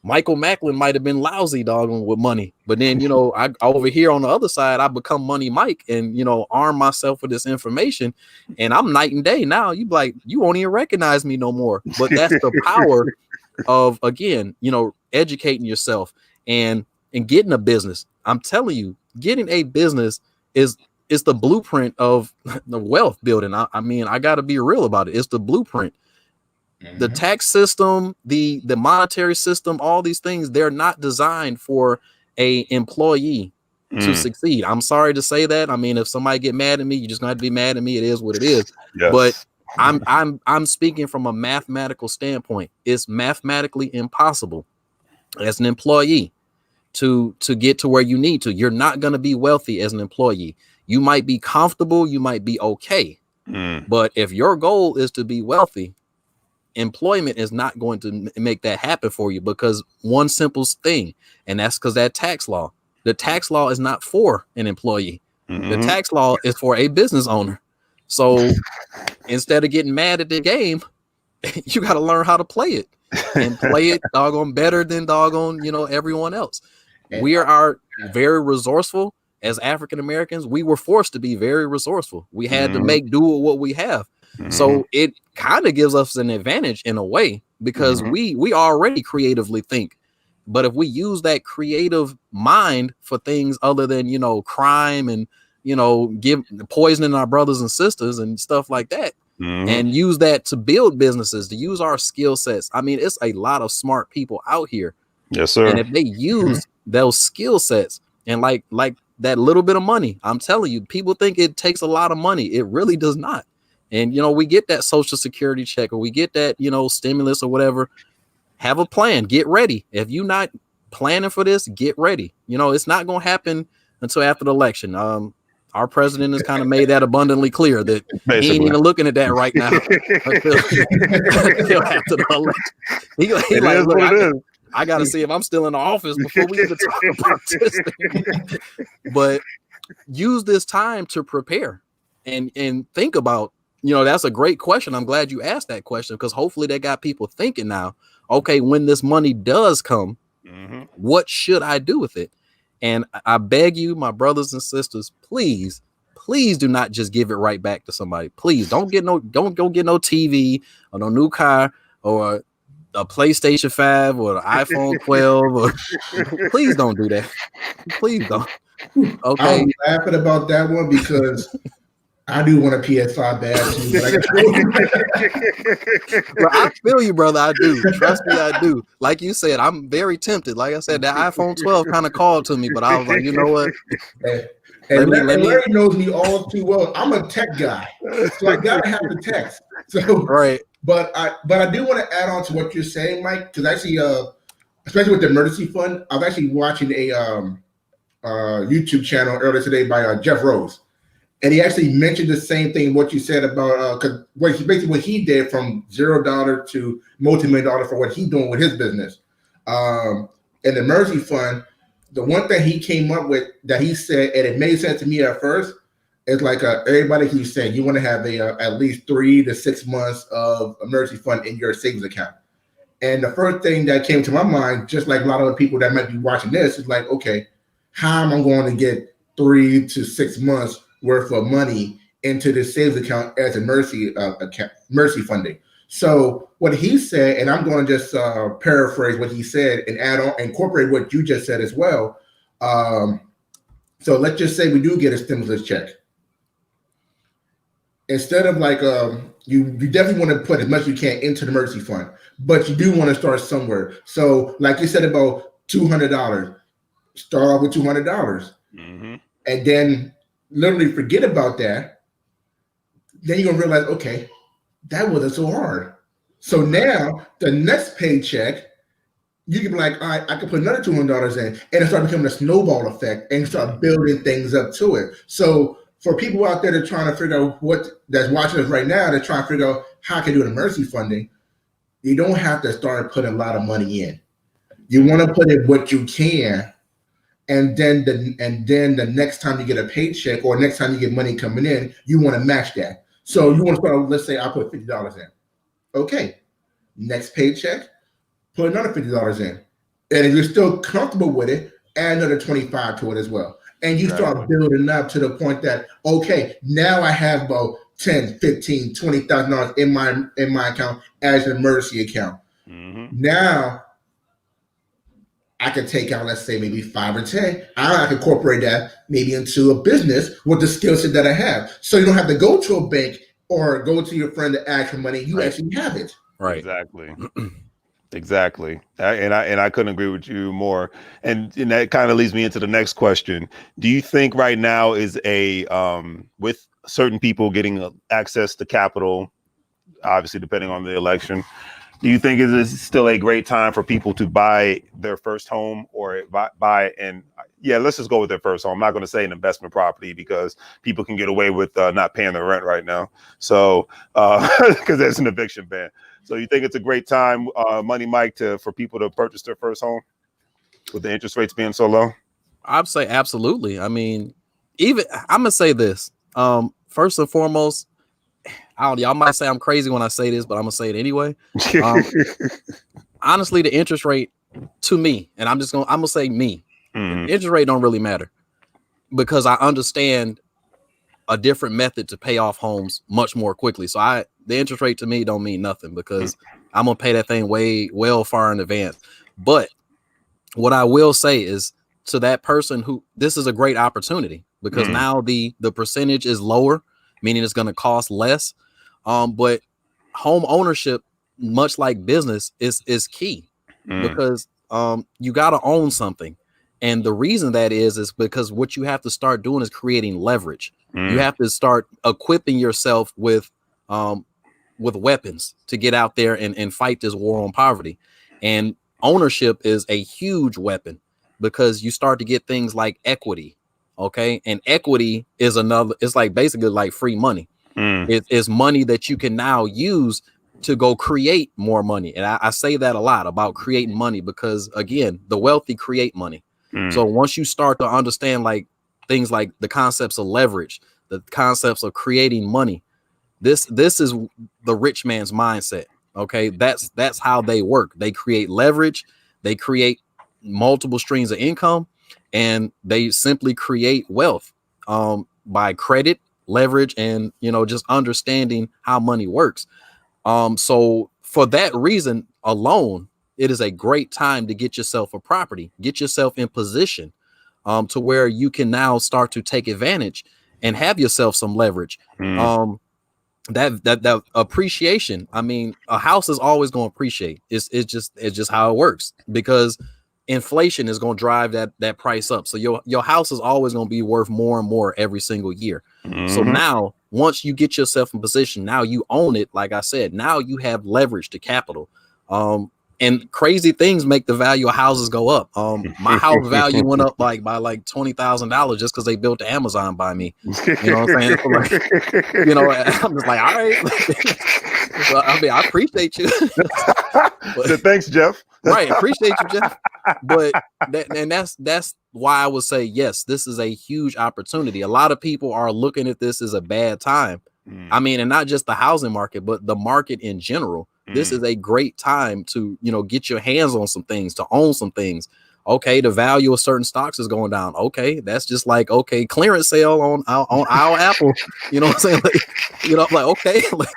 Michael Macklin might have been lousy doggone with money, but then, you know, I over here on the other side, I become Money Mike and, you know, arm myself with this information, and I'm night and day. Now you like, you won't even recognize me no more. But that's the power of, again, you know, educating yourself and getting a business. I'm telling you, getting a business is the blueprint of the wealth building. I mean, I got to be real about it. It's the blueprint. The tax system, the monetary system, all these things, they're not designed for a employee to succeed. I'm sorry to say that. I mean, if somebody get mad at me, you just got to be mad at me. It is what it is. Yes. But I'm speaking from a mathematical standpoint. It's mathematically impossible as an employee to get to where you need to. You're not going to be wealthy as an employee. You might be comfortable, you might be okay. But if your goal is to be wealthy, employment is not going to make that happen for you, because one simple thing, and that's because that tax law. The tax law is not for an employee. The tax law is for a business owner. So instead of getting mad at the game, you got to learn how to play it and play it doggone better than doggone, you know, everyone else. We are very resourceful as African Americans. We were forced to be very resourceful. We had to make do with what we have. So it kind of gives us an advantage in a way, because we already creatively think. But if we use that creative mind for things other than, you know, crime and, you know, poisoning our brothers and sisters and stuff like that, and use that to build businesses, to use our skill sets. I mean, it's a lot of smart people out here. Yes, sir. And if they use those skill sets and like that little bit of money, I'm telling you, people think it takes a lot of money. It really does not. And, you know, we get that social security check, or we get that, you know, stimulus or whatever. Have a plan. Get ready. If you're not planning for this, get ready. You know, it's not going to happen until after the election. Our president has kind of made that abundantly clear that he ain't even looking at that right now until after the election. He like, look, I got to see if I'm still in the office before we even talk about this thing. But use this time to prepare and think about, you know, that's a great question. I'm glad you asked that question, because hopefully they got people thinking now, okay, when this money does come, what should I do with it? And I beg you, my brothers and sisters, please do not just give it right back to somebody. Please don't go get no TV or no new car or a PlayStation 5 or an iPhone 12. Or, please don't do that. Please don't. Okay. I'm laughing about that one because I do want a PS5 bad too. Well, I feel you, brother. I do. Trust me, I do. Like you said, I'm very tempted. Like I said, the iPhone 12 kind of called to me, but I was like, you know what? Larry knows me all too well. I'm a tech guy, so I gotta have the text. So right. But I do want to add on to what you're saying, Mike, because actually, especially with the emergency fund, I was actually watching a YouTube channel earlier today by Jeff Rose. And he actually mentioned the same thing what you said about because what he did from $0 to multi-million dollar for what he's doing with his business. And the Mercy Fund, the one thing he came up with that he said, and it made sense to me at first, is like everybody keeps saying you want to have at least 3 to 6 months of a Mercy Fund in your savings account. And the first thing that came to my mind, just like a lot of the people that might be watching this, is like, okay, how am I going to get 3 to 6 months worth of money into the savings account as a Mercy account, Mercy funding? So what he said, and I'm going to just paraphrase what he said and add on, incorporate what you just said as well. So let's just say we do get a stimulus check. Instead of like you definitely want to put as much as you can into the Mercy Fund, but you do want to start somewhere. So like you said about $200, start off with $200, Mm-hmm. and then literally forget about that. Then you're gonna realize, okay, that wasn't so hard. So now the next paycheck, you can be like, all right, I can put another $200 in, and it start becoming a snowball effect and start building things up to it. So for people out there that are trying to figure out that's watching us right now, they're trying to figure out how I can do the Mercy funding. You don't have to start putting a lot of money in. You want to put in what you can, and then the next time you get a paycheck or next time you get money coming in, you want to match that. So you want to start. Let's say I put $50 in. Okay, next paycheck, put another $50 in, and if you're still comfortable with it, add another $25 to it as well. And you start building up to the point that, okay, now I have about $10, $15, $20,000 in my account as a Mercy account. Mm-hmm. Now I can take out, let's say, maybe 5 or 10. I can incorporate that maybe into a business with the skill set that I have. So you don't have to go to a bank or go to your friend to ask for money. You actually have it. Right. Exactly. Exactly. And I couldn't agree with you more. And that kind of leads me into the next question. Do you think right now is with certain people getting access to capital, obviously depending on the election, do you think it is still a great time for people to buy their first home or let's just go with their first home. I'm not going to say an investment property because people can get away with not paying their rent right now. So because there's an eviction ban. So you think it's a great time, Money Mike, for people to purchase their first home with the interest rates being so low? I'd say absolutely. I mean, I'm gonna say this. First and foremost, y'all might say I'm crazy when I say this, but I'm gonna say it anyway. Honestly, the interest rate to me, and I'm gonna say me, the interest rate don't really matter because I understand a different method to pay off homes much more quickly. So the interest rate to me don't mean nothing because I'm gonna pay that thing well far in advance. But what I will say is to that person who this is a great opportunity because now the percentage is lower, meaning it's gonna cost less. But home ownership, much like business, is key because you got to own something. And the reason that is because what you have to start doing is creating leverage. You have to start equipping yourself with weapons to get out there and fight this war on poverty. And ownership is a huge weapon because you start to get things like equity. Okay. And equity is it's like basically like free money. It's money that you can now use to go create more money. And I say that a lot about creating money because, again, the wealthy create money. So once you start to understand like things like the concepts of leverage, the concepts of creating money, this is the rich man's mindset. OK, that's how they work. They create leverage. They create multiple streams of income and they simply create wealth by credit, leverage, and just understanding how money works. So for that reason alone, it is a great time to get yourself a property, get yourself in position to where you can now start to take advantage and have yourself some leverage. That appreciation. I mean, a house is always going to appreciate. It's just how it works because inflation is going to drive that price up. So your house is always going to be worth more and more every single year. So now, once you get yourself in position, now you own it. Like I said, now you have leverage to capital. And crazy things make the value of houses go up. My house value went up by like $20,000 just because they built the Amazon by me. You know what I'm saying? So like, you know, I'm just like, all right. Well, I mean, I appreciate you. But, so thanks, Jeff. Right, appreciate you, Jeff. But that's why I would say yes, this is a huge opportunity. A lot of people are looking at this as a bad time. I mean, and not just the housing market, but the market in general. This is a great time to, you know, get your hands on some things, to own some things. Okay, the value of certain stocks is going down. Okay, that's just like, okay, clearance sale on our Apple. You know what I'm saying? Like, you know, I'm like, okay, like,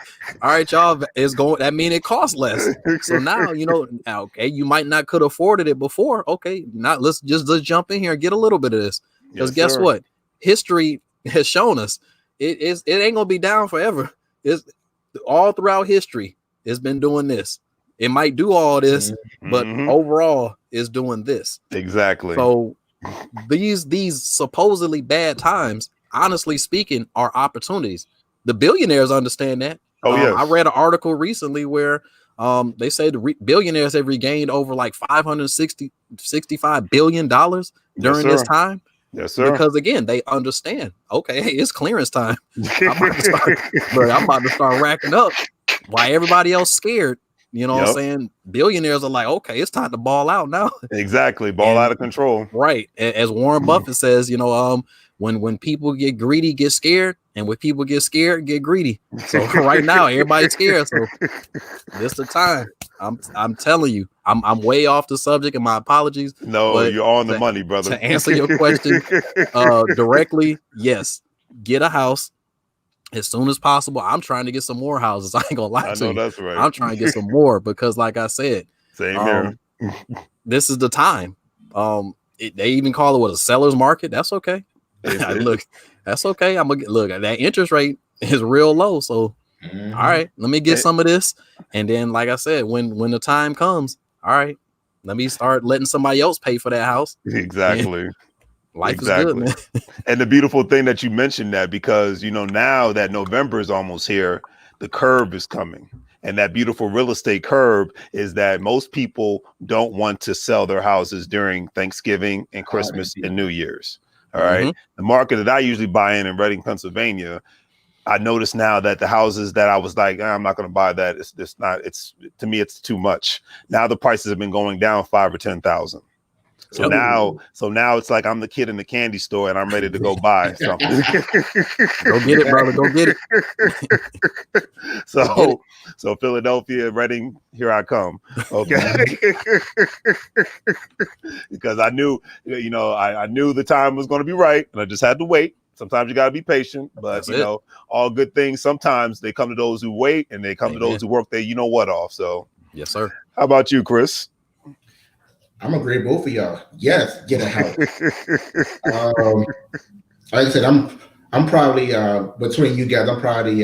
all right, y'all, it's going. That mean it costs less. So now, you know, okay, you might not could afforded it before. Okay, let's jump in here and get a little bit of this. Because guess what? History has shown us it ain't gonna be down forever. It's all throughout history. It's been doing this. It might do all this, but overall is doing this. Exactly. So these supposedly bad times, honestly speaking, are opportunities. The billionaires understand that. Yes. I read an article recently where they say billionaires have regained over like $65 billion during this time. Yes, sir. Because again, they understand. Okay, hey, it's clearance time. I'm about to start racking up. Why everybody else scared? You know what I'm saying? Billionaires are like, okay, it's time to ball out now. Exactly. Ball out of control. Right. As Warren Buffett says, you know, when people get greedy, get scared. And when people get scared, get greedy. So right now, everybody's scared. So this is the time. I'm telling you, I'm way off the subject, and my apologies. No, you're on the money, brother. To answer your question directly, yes, get a house as soon as possible. I'm trying to get some more houses. I ain't gonna lie to you. That's right. I'm trying to get some more because, like I said, same here. This is the time. They even call it a seller's market. That's okay. Look, that's okay. Look, that interest rate is real low. So, all right, let me get some of this. And then, like I said, when the time comes, all right, let me start letting somebody else pay for that house. Exactly. And life is good, man. And the beautiful thing that you mentioned that, because, you know, now that November is almost here, the curve is coming. And that beautiful real estate curve is that most people don't want to sell their houses during Thanksgiving and Christmas and New Year's. All right. The market that I usually buy in Reading, Pennsylvania, I notice now that the houses that I was like, I'm not going to buy that. To me, it's too much. Now the prices have been going down 5,000 or 10,000. So now it's like I'm the kid in the candy store and I'm ready to go buy something. Go get it, brother. Go get it. So Philadelphia, Reading, here I come. Okay. Because I knew, you know, I knew the time was going to be right, and I just had to wait. Sometimes you got to be patient, but you know, all good things, sometimes they come to those who wait, and they come to those who work their, you know what, off. So yes, sir. How about you, Chris? I'm gonna agree with both of y'all. Yes, get a house. Like I said, I'm probably between you guys, I'm probably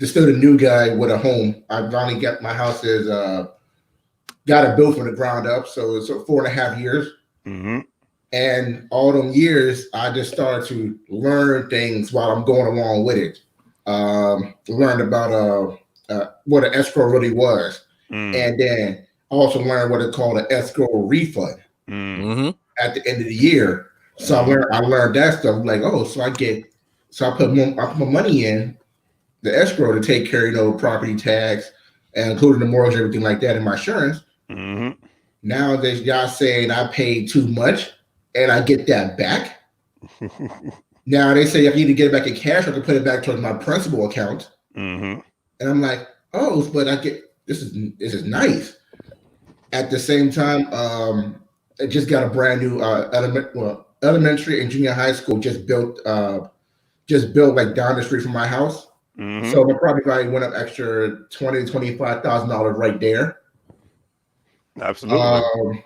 still the new guy with a home. I finally got my house got it built from the ground up, so it's 4.5 years. And all them years, I just started to learn things while I'm going along with it. Learned about what an escrow really was, and then also learned what it's called an escrow refund at the end of the year. So I learned that stuff. Like, so I put my money in the escrow to take care of, you know, property tax and including the mortgage, everything like that, and my insurance. Now that y'all saying I paid too much and I get that back. Now they say I need to get it back in cash, or I can put it back towards my principal account. And I'm like, but I get this is nice. At the same time, I just got a brand new elementary and junior high school just built like down the street from my house. So my property value went up extra $20,000 to $25,000 right there. Absolutely.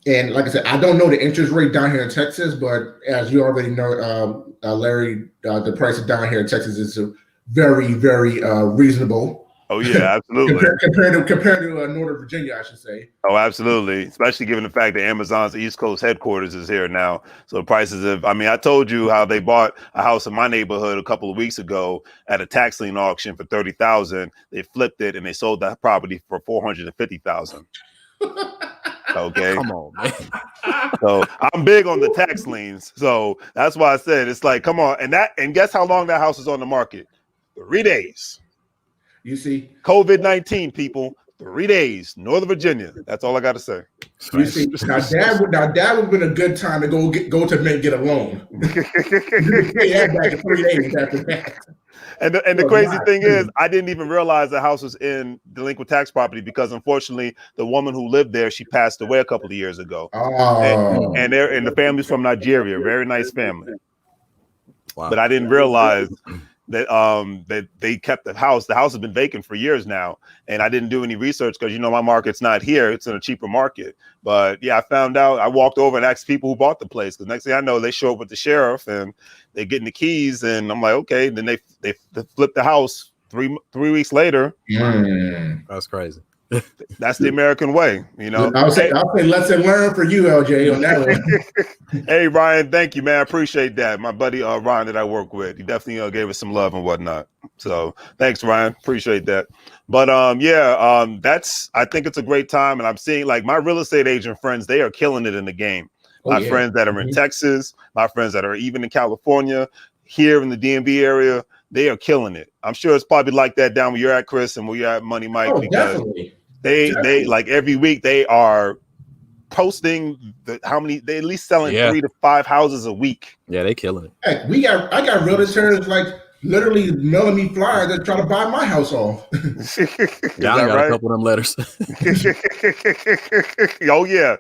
And like I said, I don't know the interest rate down here in Texas, but as you already know, Larry, the prices down here in Texas is very, very reasonable. Oh yeah, absolutely. compared to Northern Virginia, I should say. Oh, absolutely. Especially given the fact that Amazon's East Coast headquarters is here now. So the prices have, I mean, I told you how they bought a house in my neighborhood a couple of weeks ago at a tax lien auction for $30,000. They flipped it and they sold that property for $450,000. Okay. Come on, man. So I'm big on the tax liens. So that's why I said it's like, come on. And guess how long that house is on the market? 3 days. You see, COVID-19 people. 3 days, Northern Virginia. That's all I got to say. You see, now that would have been a good time to go to Mint, get a loan. Pay that back in 3 days after that. And the crazy thing is, I didn't even realize the house was in delinquent tax property because unfortunately, the woman who lived there, she passed away a couple of years ago. Oh. And the family's from Nigeria, very nice family. Wow. But I didn't realize that they kept the house. The house has been vacant for years now, and I didn't do any research because my market's not here; it's in a cheaper market. But yeah, I found out. I walked over and asked people who bought the place because next thing I know, they show up with the sheriff and they're getting the keys, and I'm like, okay. Then they flipped the house three weeks later. That's crazy. That's the American way, I'll say lesson learned for you, LJ, on that one. Hey, Ryan, thank you, man. I appreciate that. My buddy Ryan that I work with, he definitely gave us some love and whatnot. So thanks, Ryan. Appreciate that. But that's, I think it's a great time. And I'm seeing like my real estate agent friends, they are killing it in the game. My friends that are in Texas, my friends that are even in California, here in the DMV area, they are killing it. I'm sure it's probably like that down where you're at, Chris, and where you're at, Money Mike. Oh, because definitely. They like every week they are posting how many they at least selling 3 to 5 houses a week. Yeah, they killing it. Heck, I got realtors like literally mailing me flyers that try to buy my house off. Yeah, I got a couple of them letters. Oh yeah,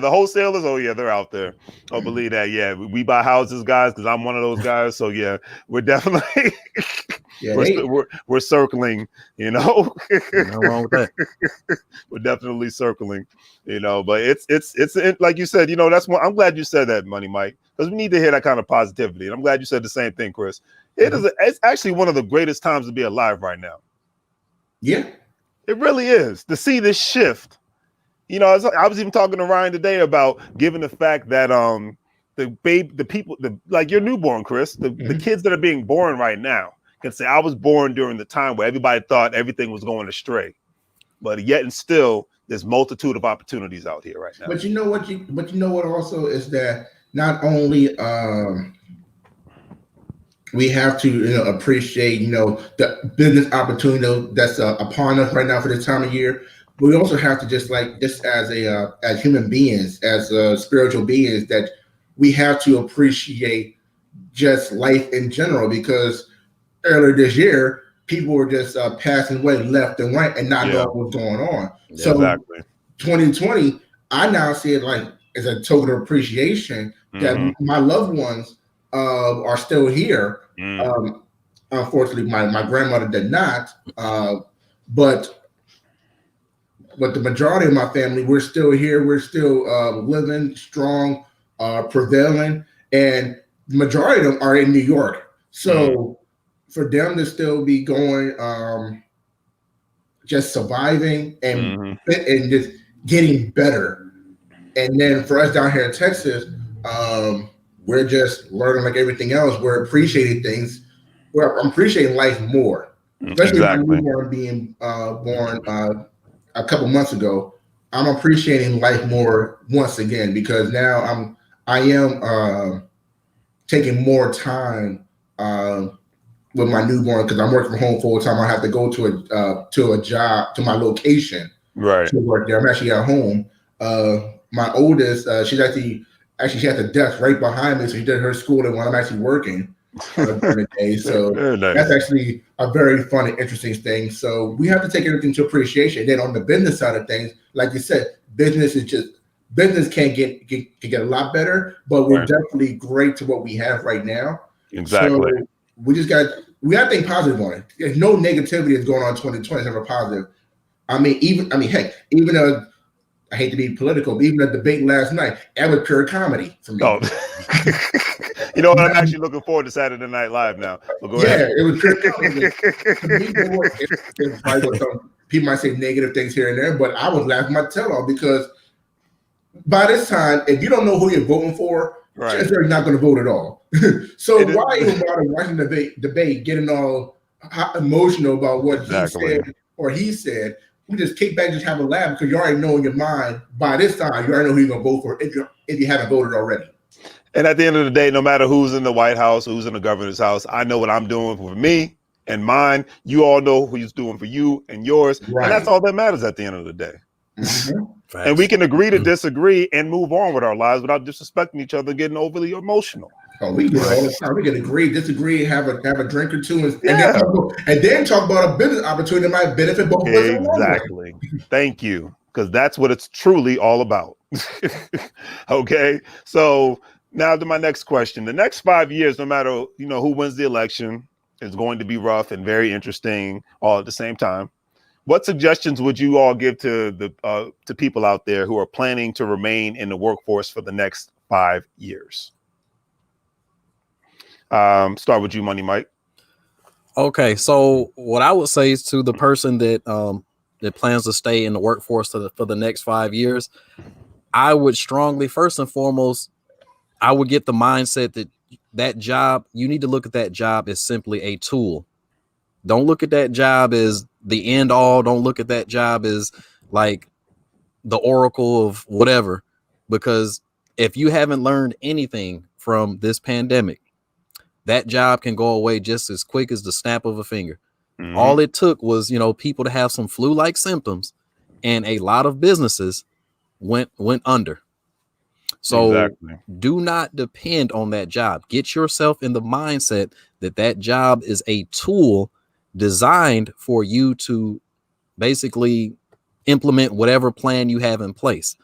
the wholesalers. Oh yeah, they're out there. Oh, believe that. Yeah, we buy houses, guys, because I'm one of those guys. So yeah, we're definitely we're circling. Nothing wrong with that. We're definitely circling. But it's like you said. That's one. I'm glad you said that, Money Mike, because we need to hear that kind of positivity. And I'm glad you said the same thing, Chris. It's actually one of the greatest times to be alive right now. Yeah, it really is, to see this shift. I was even talking to Ryan today about given the fact that the people like your newborn, Chris, the kids that are being born right now can say I was born during the time where everybody thought everything was going astray, but yet and still there's multitude of opportunities out here right now. But you know what also is that not only we have to appreciate the business opportunity that's upon us right now for this time of year. But we also have to just as human beings, as spiritual beings, that we have to appreciate just life in general, because earlier this year people were just passing away left and right and not knowing what's going on. Yeah, so exactly. 2020, I now see it like as a token of appreciation that my loved ones are still here. Unfortunately, my grandmother did not, but the majority of my family, we're still here. We're still living strong, prevailing, and the majority of them are in New York. So for them to still be going, just surviving and just getting better, and then for us down here in Texas, we're just learning like everything else. We're appreciating things. I'm appreciating life more, especially my newborn being born a couple months ago. I'm appreciating life more once again, because now I am taking more time with my newborn, because I'm working from home full time. I have to go to a job, to my location, to work there. I'm actually at home. My oldest, she has a desk right behind me, so she did her schooling while I'm actually working during the day. So that's actually a very fun and interesting thing. So we have to take everything to appreciation. Then on the business side of things, like you said, business can get a lot better, but we're definitely great to what we have right now. Exactly. So we got to think positive on it. There's no negativity that's going on in 2020. It's never positive. Heck, even I hate to be political, but even the debate last night, that was pure comedy for me. Oh, you know what? I'm actually looking forward to Saturday Night Live now. So go ahead. Yeah, it was pure comedy. To me, it probably was some people might say negative things here and there, but I was laughing my tail off because by this time, if you don't know who you're voting for, chances are you're not going to vote at all. So why even bother watching the debate, getting all emotional about what he said or he said? We just kick back, just have a laugh because you already know in your mind by this time you already know who you're going to vote for if you haven't voted already. And at the end of the day, no matter who's in the White House, who's in the governor's house, I know what I'm doing for me and mine. You all know who he's doing for you and yours. Right. And that's all that matters at the end of the day. Mm-hmm. And we can agree to disagree and move on with our lives without disrespecting each other, getting overly emotional. Oh, we do it all the time. We can agree, disagree, have a drink or two, and then talk about a business opportunity that might benefit both of us. Exactly. Thank you, because that's what it's truly all about. Okay, so now to my next question. The next 5 years, no matter who wins the election, is going to be rough and very interesting all at the same time. What suggestions would you all give to the to people out there who are planning to remain in the workforce for the next 5 years? Start with you, Money Mike. Okay, so what I would say is to the person that that plans to stay in the workforce for the next 5 years, I would strongly, first and foremost, I would get the mindset that job, you need to look at that job as simply a tool. Don't look at that job as the end all. Don't look at that job as like the oracle of whatever, because if you haven't learned anything from this pandemic, that job can go away just as quick as the snap of a finger. Mm-hmm. All it took was, people to have some flu-like symptoms, and a lot of businesses went under. So do not depend on that job. Get yourself in the mindset that job is a tool designed for you to basically implement whatever plan you have in place,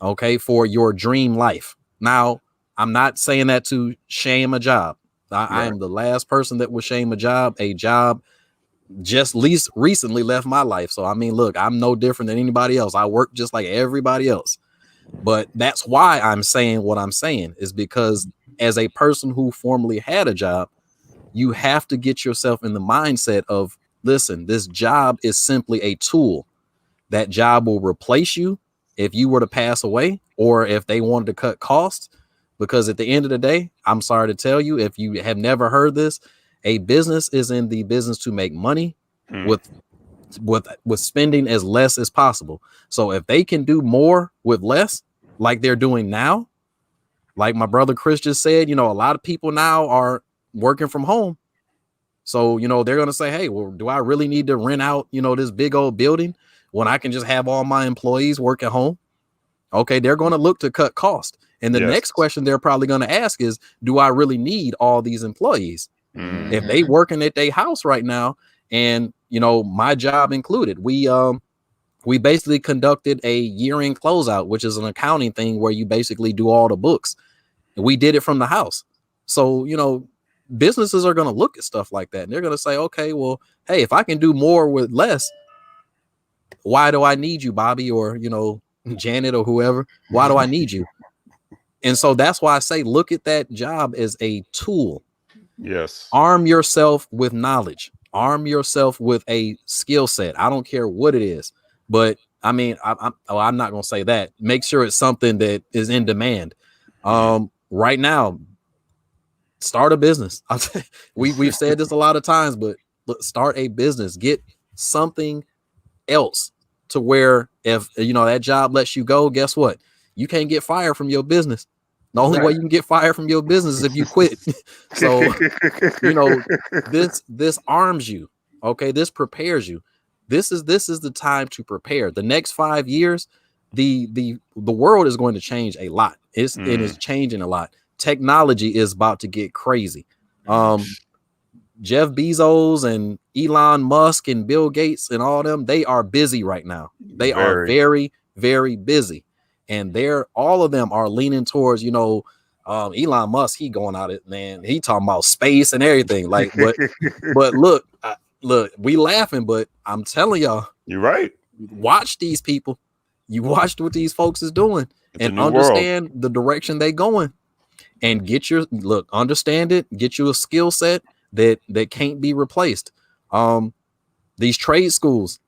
okay, for your dream life. Now, I'm not saying that to shame a job. I am the last person that would shame a job. A job just least recently left my life. So, I mean, look, I'm no different than anybody else. I work just like everybody else. But that's why I'm saying what I'm saying, is because as a person who formerly had a job, you have to get yourself in the mindset of, listen, this job is simply a tool. That job will replace you if you were to pass away, or if they wanted to cut costs. Because at the end of the day, I'm sorry to tell you, if you have never heard this, a business is in the business to make money with spending as less as possible. So if they can do more with less, like they're doing now, like my brother Chris just said, a lot of people now are working from home. So, they're going to say, hey, well, do I really need to rent out, this big old building when I can just have all my employees work at home? Okay, they're going to look to cut cost. And the next question they're probably going to ask is, do I really need all these employees? Mm-hmm. If they working at their house right now, and, my job included, we basically conducted a year-end closeout, which is an accounting thing where you basically do all the books. And we did it from the house. So, businesses are going to look at stuff like that, and they're going to say, okay, well, hey, if I can do more with less, why do I need you, Bobby, or, Janet, or whoever? Why do I need you? And so that's why I say, look at that job as a tool. Yes. Arm yourself with knowledge. Arm yourself with a skill set. I don't care what it is, but I mean, I'm not going to say that. Make sure it's something that is in demand. Right now, start a business. We've said this a lot of times, but start a business. Get something else to where if that job lets you go, guess what? You can't get fired from your business. The only way you can get fired from your business is if you quit. So, this arms you. Okay, this prepares you. This is the time to prepare. The next 5 years, the world is going to change a lot. It is changing a lot. Technology is about to get crazy. Jeff Bezos and Elon Musk and Bill Gates and all them, they are busy right now. They are very, very busy. And all of them are leaning towards, Elon Musk, he going out it, man. He talking about space and everything. Like, but look, we laughing, but I'm telling y'all, you're right. Watch these people. You watched what these folks is doing and understand the direction they going, and understand it, get you a skill set that can't be replaced. These trade schools,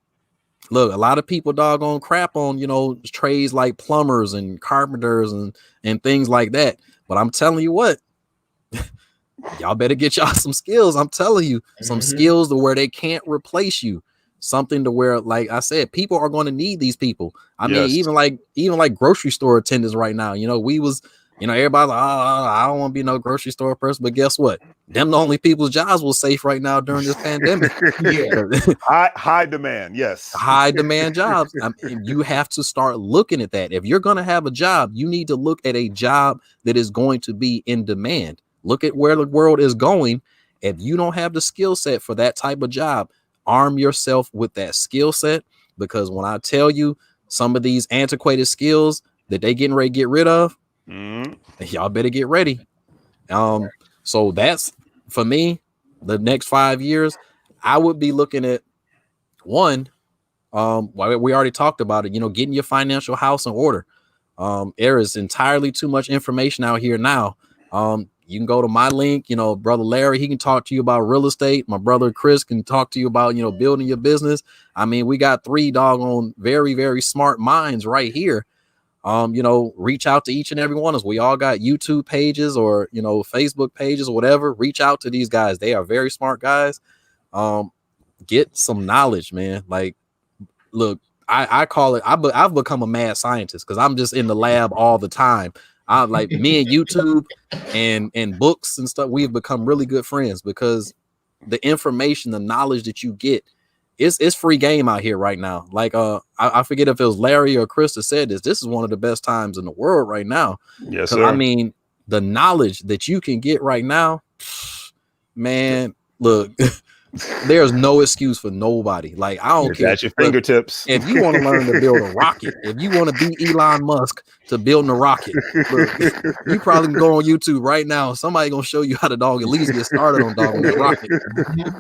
look, a lot of people doggone crap on, trades like plumbers and carpenters and things like that. But I'm telling you what, y'all better get y'all some skills. I'm telling you, some skills to where they can't replace you. Something to where, like I said, people are going to need these people. I mean, even like grocery store attendants right now. Everybody's like, oh, I don't want to be no grocery store person. But guess what? Them the only people's jobs was safe right now during this pandemic. High demand, yes. High demand jobs. You have to start looking at that. If you're going to have a job, you need to look at a job that is going to be in demand. Look at where the world is going. If you don't have the skill set for that type of job, arm yourself with that skill set, because when I tell you some of these antiquated skills that they getting ready to get rid of, y'all better get ready. So that's, for me, the next 5 years, I would be looking at one. We already talked about it, getting your financial house in order. There is entirely too much information out here now. You can go to my link, brother Larry, he can talk to you about real estate. My brother Chris can talk to you about, building your business. I mean, we got 3 doggone very, very smart minds right here. Reach out to each and every one of us. We all got YouTube pages or, Facebook pages or whatever. Reach out to these guys. They are very smart guys. Get some knowledge, man. Like, look, I call it, I've become a mad scientist because I'm just in the lab all the time. I like me and YouTube and books and stuff. We've become really good friends because the information, the knowledge that you get, it's free game out here right now. Like, I forget if it was Larry or Chris that said this. This is one of the best times in the world right now. Yes, sir. I mean, the knowledge that you can get right now, man, look, there's no excuse for nobody. Like, I don't care. At your fingertips. If you want to learn to build a rocket, if you want to be Elon Musk to building a rocket, look, you probably can go on YouTube right now. Somebody gonna show you how to at least get started on dogging the rocket.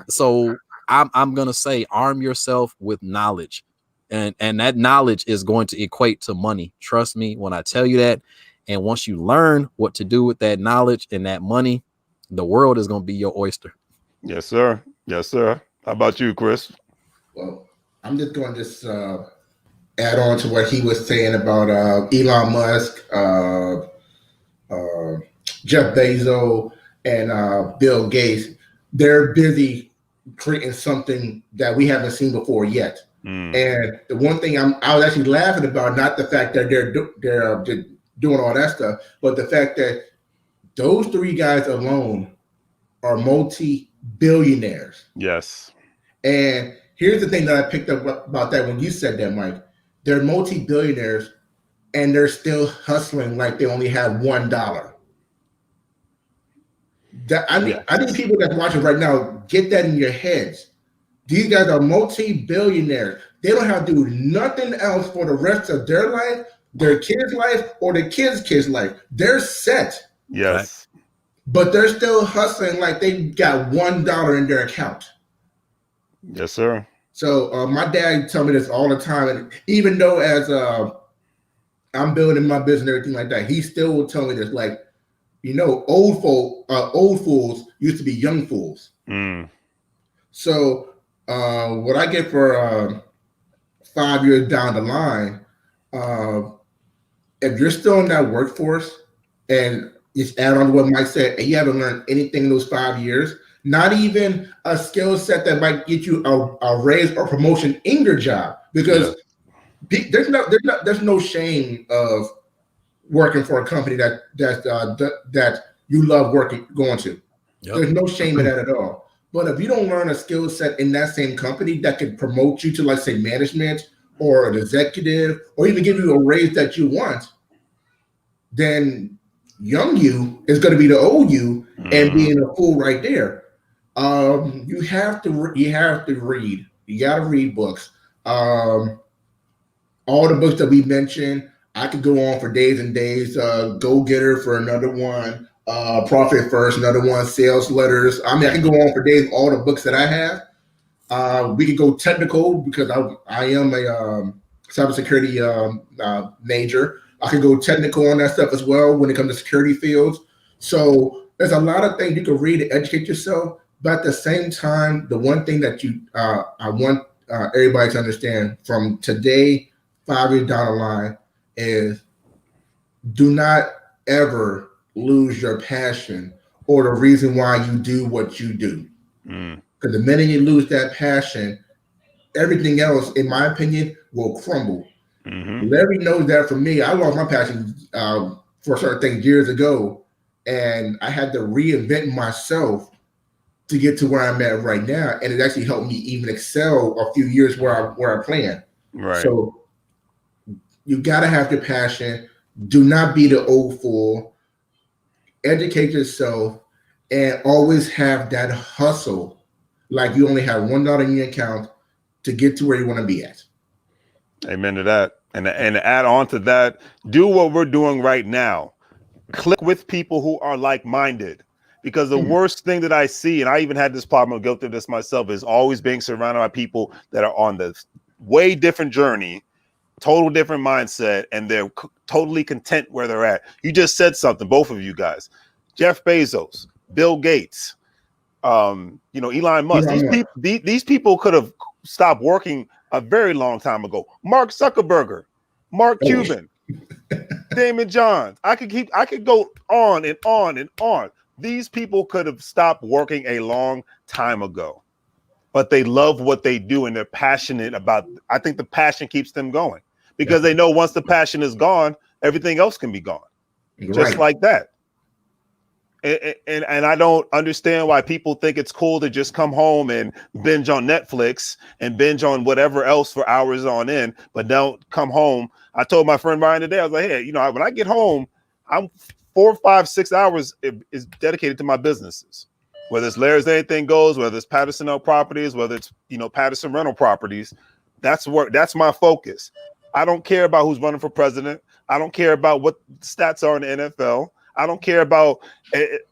So I'm gonna say, arm yourself with knowledge, and that knowledge is going to equate to money. Trust me when I tell you that. And once you learn what to do with that knowledge and that money, the world is gonna be your oyster. Yes, sir. Yes, sir. How about you, Chris? Well, I'm just going to add on to what he was saying about Elon Musk, Jeff Bezos, and Bill Gates. They're busy creating something that we haven't seen before yet. And the one thing I was actually laughing about, not the fact that they're doing all that stuff, but the fact that those 3 guys alone are multi-billionaires. Yes. And here's the thing that I picked up about that when you said that, Mike. They're multi-billionaires and they're still hustling like they only have $1. I think people that's watching right now, get that in your heads. These guys are multi-billionaires. They don't have to do nothing else for the rest of their life, their kids' life, or their kids' life. They're set. Yes. But they're still hustling like they got $1 in their account. Yes, sir. So my dad tell me this all the time, and even though as I'm building my business and everything like that, he still will tell me this, like, old fools used to be young fools. So what I get for 5 years down the line, if you're still in that workforce, and just add on to what Mike said, and you haven't learned anything in those 5 years, not even a skill set that might get you a raise or promotion in your job, because there's no shame of working for a company that you love going to. Yep. There's no shame in that at all. But if you don't learn a skill set in that same company that could promote you to, like, say, management or an executive, or even give you a raise that you want, then young you is going to be the old you, and being a fool right there. You have to read. You got to read books. All the books that we mentioned, I could go on for days and days. Go Getter for another one. Profit First, another one. Sales Letters. I mean, I can go on for days. All the books that I have. We could go technical because I am cybersecurity major. I could go technical on that stuff as well when it comes to security fields. So there's a lot of things you can read to educate yourself. But at the same time, the one thing that I want everybody to understand from today, 5 years down the line, is do not ever lose your passion or the reason why you do what you do. Because the minute you lose that passion, everything else, in my opinion, will crumble. Larry knows that. For me, I lost my passion for certain things years ago, and I had to reinvent myself to get to where I'm at right now, and it actually helped me even excel a few years where I planned. Right. So you got to have your passion. Do not be the old fool. Educate yourself, and always have that hustle. Like you only have $1 in your account to get to where you want to be at. Amen to that. And to add on to that, do what we're doing right now. Click with people who are like-minded. Because the worst thing that I see, and I even had this problem, I'm guilty of this myself, is always being surrounded by people that are on the way different journey, total different mindset, and they're totally content where they're at. You just said something, both of you guys. Jeff Bezos, Bill Gates, Elon Musk. These people could have stopped working a very long time ago. Mark Zuckerberg, Mark Cuban, Damon Johns. I could go on and on and on. These people could have stopped working a long time ago, but they love what they do and they're passionate about. I think the passion keeps them going because they know once the passion is gone, everything else can be gone. Just like that. And I don't understand why people think it's cool to just come home and binge on Netflix and binge on whatever else for hours on end, but don't come home. I told my friend Ryan today, I was like, hey, when I get home, I'm 4, 5, 6 hours is dedicated to my businesses, whether it's Larry's Anything Goes, whether it's Patterson L Properties, whether it's, Patterson Rental Properties. That's my focus. I don't care about who's running for president. I don't care about what stats are in the NFL. I don't care about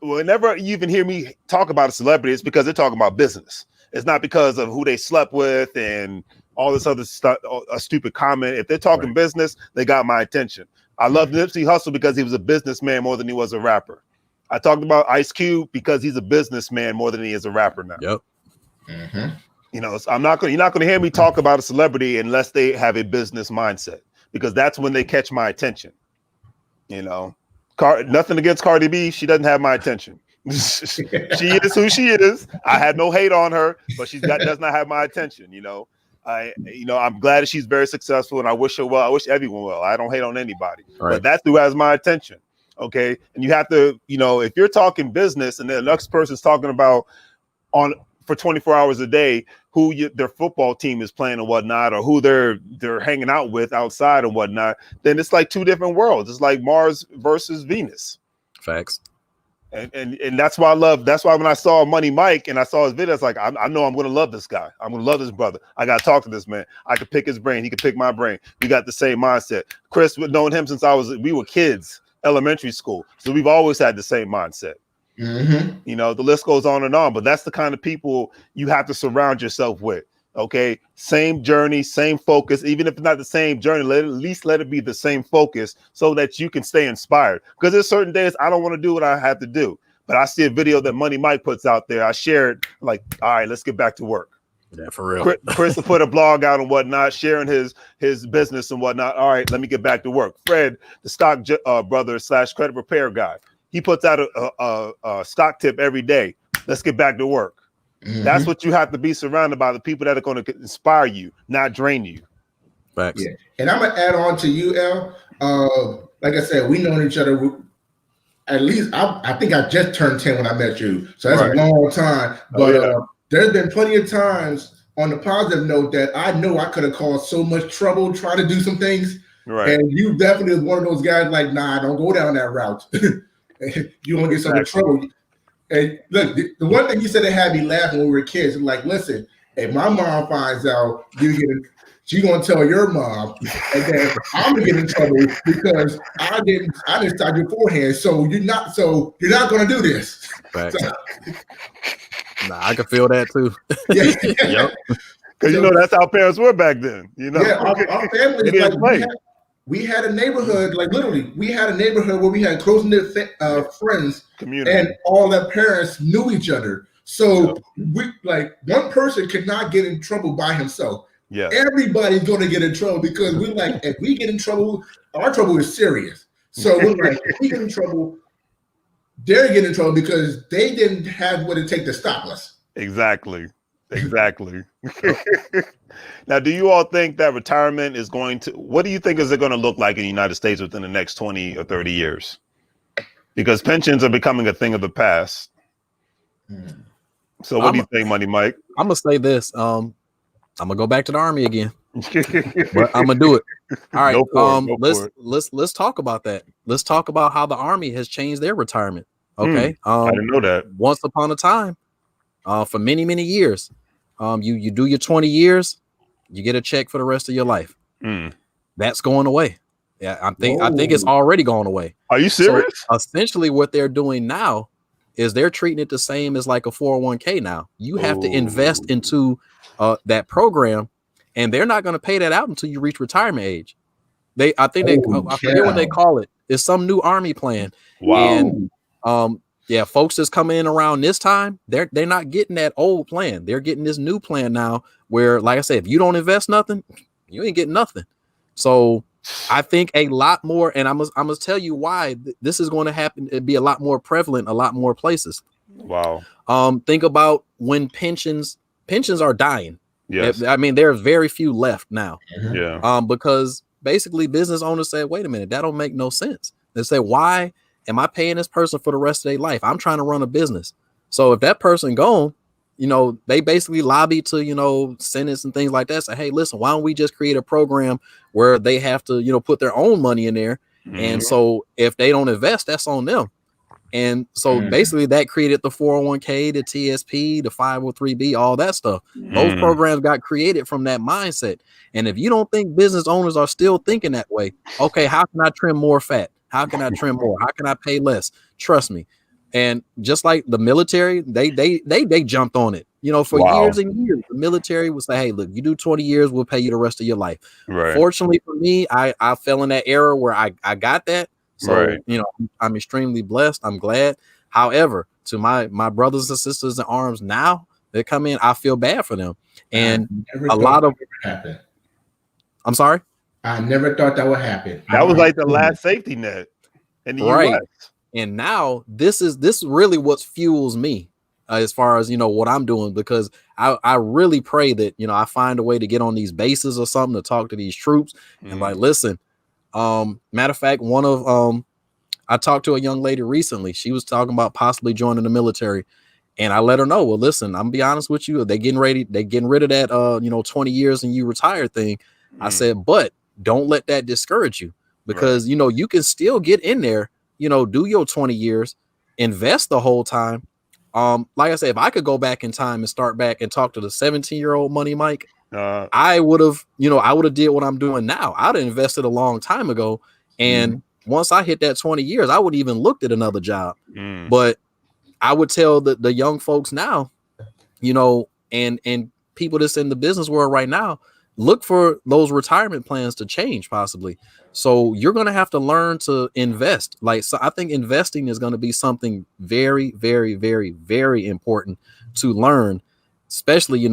whenever you even hear me talk about a celebrity, it's because they're talking about business. It's not because of who they slept with and all this other stuff, a stupid comment. If they're talking business, they got my attention. I love Nipsey Hussle because he was a businessman more than he was a rapper. I talked about Ice Cube because he's a businessman more than he is a rapper now. Yep. So you're not going to hear me talk about a celebrity unless they have a business mindset, because that's when they catch my attention. Nothing against Cardi B. She doesn't have my attention. She is who she is. I had no hate on her, but does not have my attention. I'm glad that she's very successful, and I wish her well. I wish everyone well. I don't hate on anybody, but that's who has my attention. Okay, and you have to, if you're talking business, and the next person's talking about for 24 hours a day who their football team is playing and whatnot, or who they're hanging out with outside and whatnot, then it's like two different worlds. It's like Mars versus Venus. Facts. And that's why when I saw Money Mike and I saw his video, it's like, I know I'm going to love this guy. I'm going to love this brother. I got to talk to this man. I could pick his brain. He could pick my brain. We got the same mindset. Chris, we've known him since we were kids, elementary school. So we've always had the same mindset. The list goes on and on, but that's the kind of people you have to surround yourself with. Okay, same journey, same focus. Even if it's not the same journey, at least let it be the same focus so that you can stay inspired. Because there's certain days I don't want to do what I have to do, but I see a video that Money Mike puts out there. I share it, like, all right, let's get back to work. Yeah, for real. Chris will put a blog out and whatnot, sharing his business and whatnot. All right, let me get back to work. Fred, the stock brother / credit repair guy, he puts out a stock tip every day. Let's get back to work. That's what you have to be surrounded by, the people that are going to inspire you, not drain you. Facts. Yeah. And I'm going to add on to you, El. Like I said, we known each other. At least I think I just turned 10 when I met you. So that's a long time. But there's been plenty of times on the positive note that I know I could have caused so much trouble trying to do some things. Right. And you definitely was one of those guys like, nah, don't go down that route. You won't get so much trouble. And look, the one thing you said that had me laughing when we were kids, like, listen, if my mom finds out she's gonna tell your mom, and then I'm gonna get in trouble because I didn't start your forehand. So you're not gonna do this. Facts. Nah, I can feel that too. Yep. Because you know that's how parents were back then. You know, yeah, our family They is like didn't play. we had a neighborhood, like literally, we had a neighborhood where we had close knit friends, Community. and all their parents knew each other. So we like one person could not get in trouble by himself. Yeah. Everybody's going to get in trouble because we're like, if we get in trouble, our trouble is serious. So we're like, if we get in trouble, they're getting in trouble because they didn't have what it takes to stop us. Exactly. Now, do you all think that retirement is going to, what do you think is it going to look like in the United States within the next 20 or 30 years? Because pensions are becoming a thing of the past. So what do you think, Money Mike? I'm going to say this. I'm going to go back to the Army again. But I'm going to do it. All right. Let's talk about that. Let's talk about how the Army has changed their retirement. Okay. I didn't know that. Once upon a time, for many, many years, you do your 20 years, you get a check for the rest of your life. That's going away. Yeah, I think it's already gone away. Are you serious? So essentially, what they're doing now is they're treating it the same as like a 401k. Now you have to invest into that program, and they're not going to pay that out until you reach retirement age. I forget what they call it. It's some new Army plan. Wow. And folks that's coming in around this time, they're not getting that old plan. They're getting this new plan now where, like I said, if you don't invest nothing, you ain't getting nothing. So I think a lot more, and I must tell you why this is going to happen. It'd be a lot more prevalent, a lot more places. Wow. Think about when pensions are dying. Yes. I mean, there's very few left now. Yeah. Because basically business owners say, wait a minute, that don't make no sense. They say, why am I paying this person for the rest of their life? I'm trying to run a business. So if that person gone, they basically lobby to, Senates and things like that. Say, hey, listen, why don't we just create a program where they have to, put their own money in there. And so if they don't invest, that's on them. And so basically that created the 401k, the TSP, the 503B, all that stuff. Those programs got created from that mindset. And if you don't think business owners are still thinking that way, okay, how can I trim more fat? How can I trim more? How can I pay less? Trust me. And just like the military, they jumped on it. For years and years, the military would say, hey, look, you do 20 years, we'll pay you the rest of your life. Right. Fortunately for me, I fell in that era where I got that. So, I'm extremely blessed. I'm glad. However, to my brothers and sisters in arms now, they come in, I feel bad for them. And a lot of happen. I'm sorry. I never thought that would happen. That was like the last safety net in the US. And now this is really what fuels me as far as, what I'm doing, because I really pray that, I find a way to get on these bases or something to talk to these troops and like, listen, matter of fact, I talked to a young lady recently. She was talking about possibly joining the military. And I let her know, well, listen, I'm gonna be honest with you. They getting rid of that, 20 years and you retire thing. I said, but don't let that discourage you, because, you can still get in there, do your 20 years, invest the whole time. Like I said, if I could go back in time and start back and talk to the 17-year-old Money Mike, I would have did what I'm doing now. I'd have invested a long time ago. And once I hit that 20 years, I would even looked at another job. But I would tell the young folks now, and people that's in the business world right now, look for those retirement plans to change possibly. So you're going to have to learn to invest. So I think investing is going to be something very, very, very, very important to learn, especially,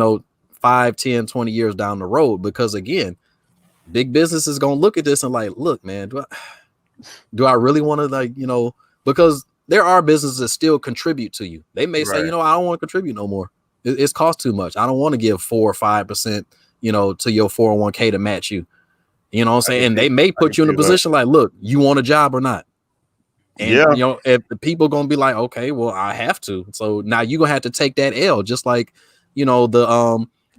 5, 10, 20 years down the road, because again, big business is going to look at this and like, look, man, do I really want to because there are businesses that still contribute to you. They may say, I don't want to contribute no more. It's cost too much. I don't want to give 4 or 5%, to your 401k to match you. You know what I'm saying? And they may put you in a position like, look, you want a job or not? And if the people gonna be like, okay, well, I have to. So now you're gonna have to take that L, just like,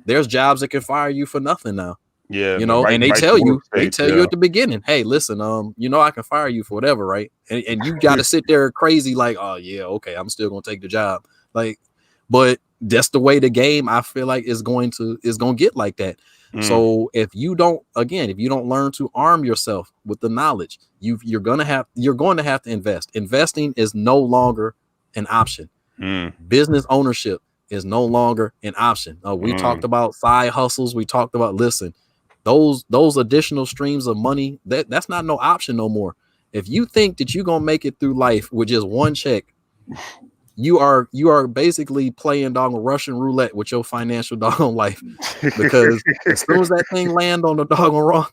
there's jobs that can fire you for nothing now. Yeah, and they tell you at the beginning, hey, listen, I can fire you for whatever, right? And you got to sit there crazy, like, oh yeah, okay, I'm still gonna take the job, like, but that's the way the game, I feel like, is going to get like that. So if you don't learn to arm yourself with the knowledge, you're going to have to invest. Investing is no longer an option. Business ownership is no longer an option. We talked about side hustles. We talked about, listen, those additional streams of money, that's not no option no more. If you think that you're gonna make it through life with just one check, you are basically playing Russian roulette with your financial life. Because as soon as that thing land on the wrong,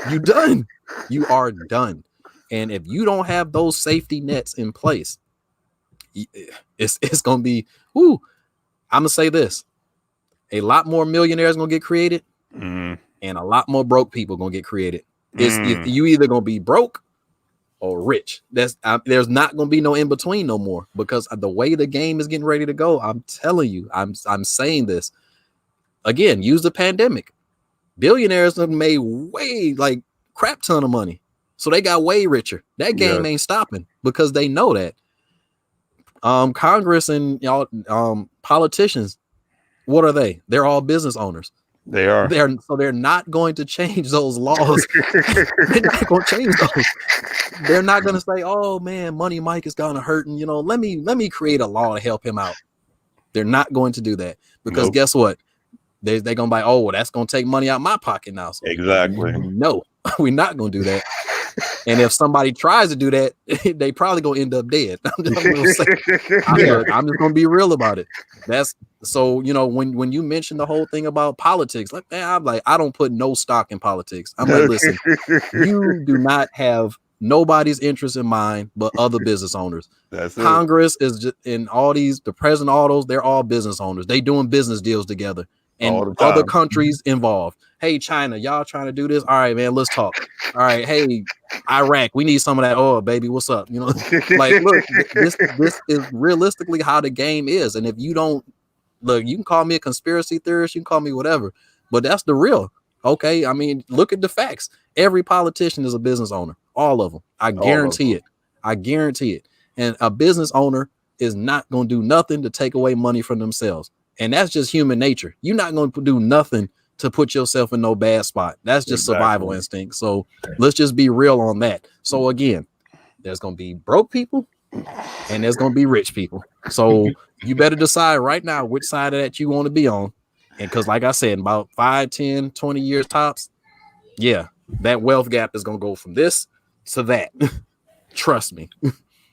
you done. You are done. And if you don't have those safety nets in place, it's gonna be. I'm gonna say this: a lot more millionaires gonna get created, and a lot more broke people gonna get created. It's you either gonna be broke or rich. There's not gonna be no in between no more, because the way the game is getting ready to go, I'm telling you, I'm saying this again. Use the pandemic. Billionaires have made way like crap ton of money, so they got way richer. That game ain't stopping because they know that. Congress and y'all politicians, what are they? They're all business owners. They are. They're not going to change those laws. They're not going to change those. They're not going to say, "Oh man, Money Mike is gonna hurt, and let me create a law to help him out." They're not going to do that, because guess what? They're gonna be, "Oh, well, that's gonna take money out of my pocket now." So exactly. No, we're not gonna do that. And if somebody tries to do that, they probably gonna end up dead. I'm just gonna be real about it. That's so, when you mention the whole thing about politics, like, man, I'm like, I don't put no stock in politics. I'm like, listen, you do not have nobody's interest in mind but other business owners. That's Congress is just, in all these, the president, all those, they're all business owners. They doing business deals together. And other countries involved. Hey, China, y'all trying to do this? All right, man, let's talk. All right, hey, Iraq, we need some of that oil, baby. What's up? Like, look, this is realistically how the game is. And if you don't look, you can call me a conspiracy theorist, you can call me whatever, but that's the real. Okay, I mean, look at the facts. Every politician is a business owner, all of them. I guarantee it. I guarantee it. And a business owner is not going to do nothing to take away money from themselves. And that's just human nature. You're not going to do nothing to put yourself in no bad spot. That's just survival instinct. So let's just be real on that. So again, there's going to be broke people and there's going to be rich people. So you better decide right now which side of that you want to be on. And because like I said, in about 5, 10, 20 years tops, that wealth gap is going to go from this to that. Trust me.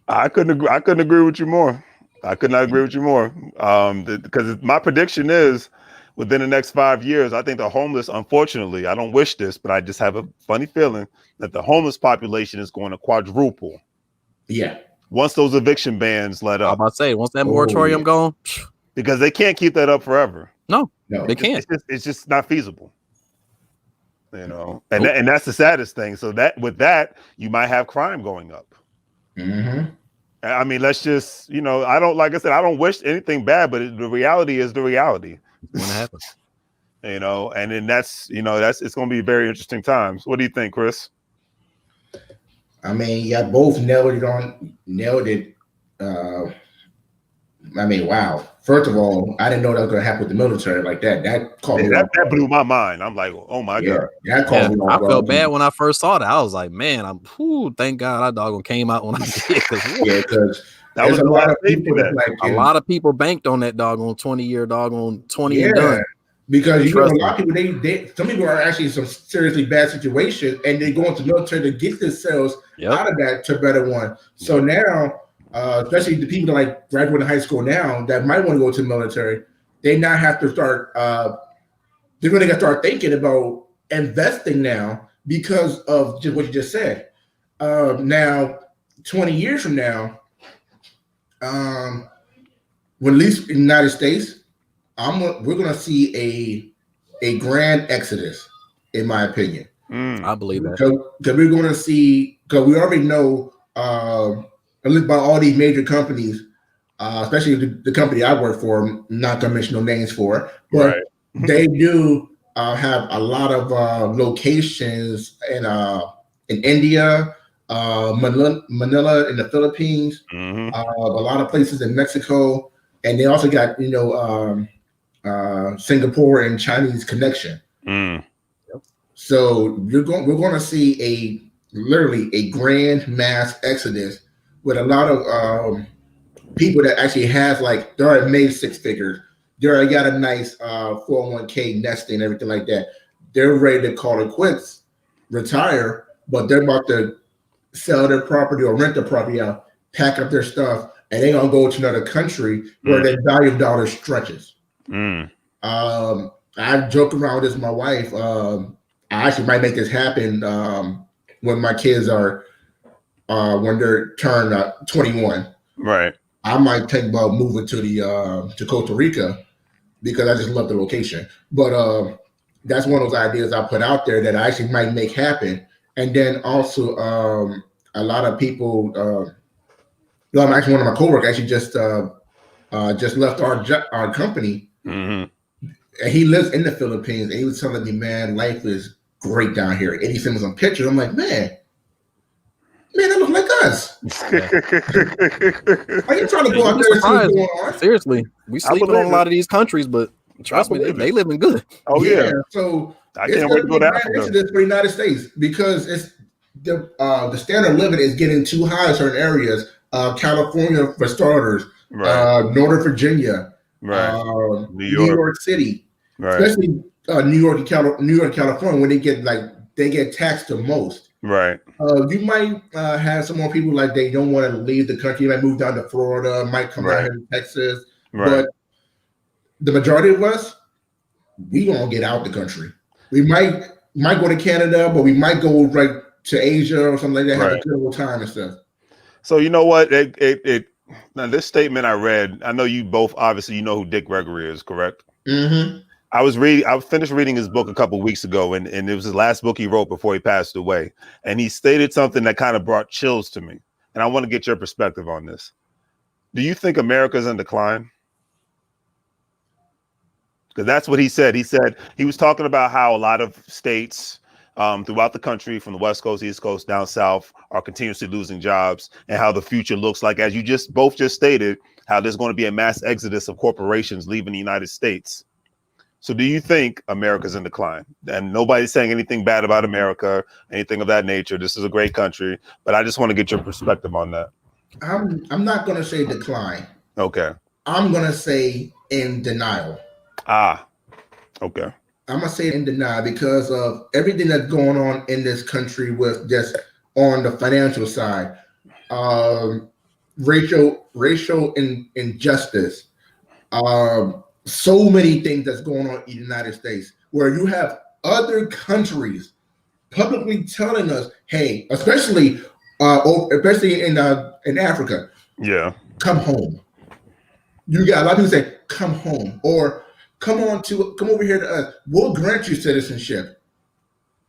I couldn't agree with you more. I could not agree with you more. Because my prediction is within the next 5 years, I think the homeless, unfortunately, I don't wish this, but I just have a funny feeling that the homeless population is going to quadruple. Yeah. Once those eviction bans let up. I'm about to say, once that moratorium gone. Because they can't keep that up forever. No, they can't. It's just not feasible. And that's the saddest thing. So that with that, you might have crime going up. Mm-hmm. I mean, let's just, I don't wish anything bad, but the reality is the reality. It's gonna happen. And then it's going to be very interesting times. What do you think, Chris? I mean, yeah, both nailed it. I mean, wow. First of all, I didn't know that was going to happen with the military like that. That caught me. That blew my mind. I'm like, oh my God. That caught me. I felt bad when I first saw that. I was like, man, thank God that dog came out when I did. Because that was a lot of people a lot of people banked on that dog on 20-year dog on 20 and done. Because a lot of people, some people are actually in some seriously bad situations, and they go into the military to get themselves out of that to a better one. So now, especially the people that like graduating high school now that might want to go to the military, they now have to start. They're going to start thinking about investing now because of just what you just said. Now, 20 years from now, when at least in the United States, we're going to see a grand exodus, in my opinion. I believe that. Because we're going to see, because we already know, at least by all these major companies, especially the company I work for, I'm not going to mention no names for, but they do have a lot of locations in India, Manila in the Philippines, a lot of places in Mexico, and they also got Singapore and Chinese connection. So we're going to see literally a grand mass exodus with a lot of people that actually has like they already made 6 figures. They already got a nice 401k nesting and everything like that. They're ready to call it quits, retire, but they're about to sell their property or rent the property out, pack up their stuff, and they're gonna go to another country where their value of dollar stretches. I joke around with this with my wife. I actually might make this happen when my kids are when they're turned 21. Right. I might think about moving to the to Costa Rica because I just love the location. But that's one of those ideas I put out there that I actually might make happen. And then also a lot of people. Actually, one of my coworkers actually just left our company. And he lives in the Philippines, and he was telling me, man, life is great down here. And he sent me some pictures. I'm like, man, that looks like us. Are you trying to go out there and see what's going on? Seriously, we sleep on a lot of these countries, but trust me, they living good. Oh yeah. So I can't wait to go to Africa. This for the United States because it's the standard of living is getting too high in certain areas. California for starters, Northern Virginia, New York City, especially New York and California when they get taxed the most. Right. You might have some more people like they don't want to leave the country. They might move down to Florida, might come out here to Texas. But the majority of us, we gonna get out the country. We might go to Canada, but we might go right to Asia or something like that. Have a good old time and stuff. So you know what? Now this statement I read. I know you both obviously you know who Dick Gregory is, correct? Mm-hmm. I finished reading his book a couple of weeks ago, and it was his last book he wrote before he passed away. And he stated something that kind of brought chills to me. And I want to get your perspective on this. Do you think America's in decline? Because that's what he said. He said he was talking about how a lot of states throughout the country, from the West Coast, East Coast, down South, are continuously losing jobs, and how the future looks like, as you both just stated, how there's going to be a mass exodus of corporations leaving the United States. So do you think America's in decline? And nobody's saying anything bad about America, anything of that nature. This is a great country, but I just want to get your perspective on that. I'm not going to say decline. Okay. I'm going to say in denial. Okay. I'm going to say in denial because of everything that's going on in this country with just on the financial side, racial injustice, so many things that's going on in the United States where you have other countries publicly telling us, hey, especially in Africa, come home. You got a lot of people say, come home, or come over here to us. We'll grant you citizenship.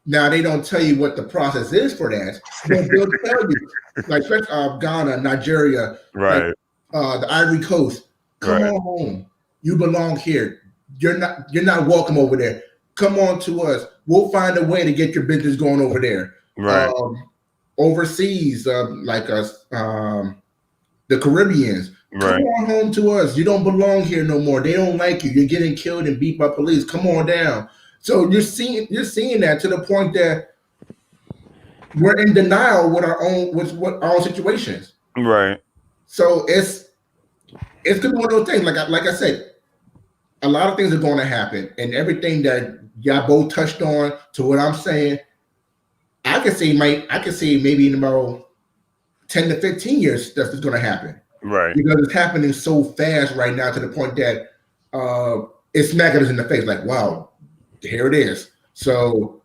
Now they don't tell you what the process is for that, but they'll tell you, like Ghana, Nigeria, the Ivory Coast. Come on home. You belong here. You're not welcome over there. Come on to us. We'll find a way to get your business going over there. Overseas, like us, the Caribbeans. Come on home to us. You don't belong here no more. They don't like you. You're getting killed and beat by police. Come on down. So you're seeing that to the point that we're in denial with our own situations. Right. So it's gonna be one of those things. Like I said, a lot of things are going to happen, and everything that y'all both touched on to what I'm saying, I can see maybe in about 10 to 15 years stuff is going to happen. Right. Because it's happening so fast right now to the point that it's smacking us in the face like, wow, here it is. So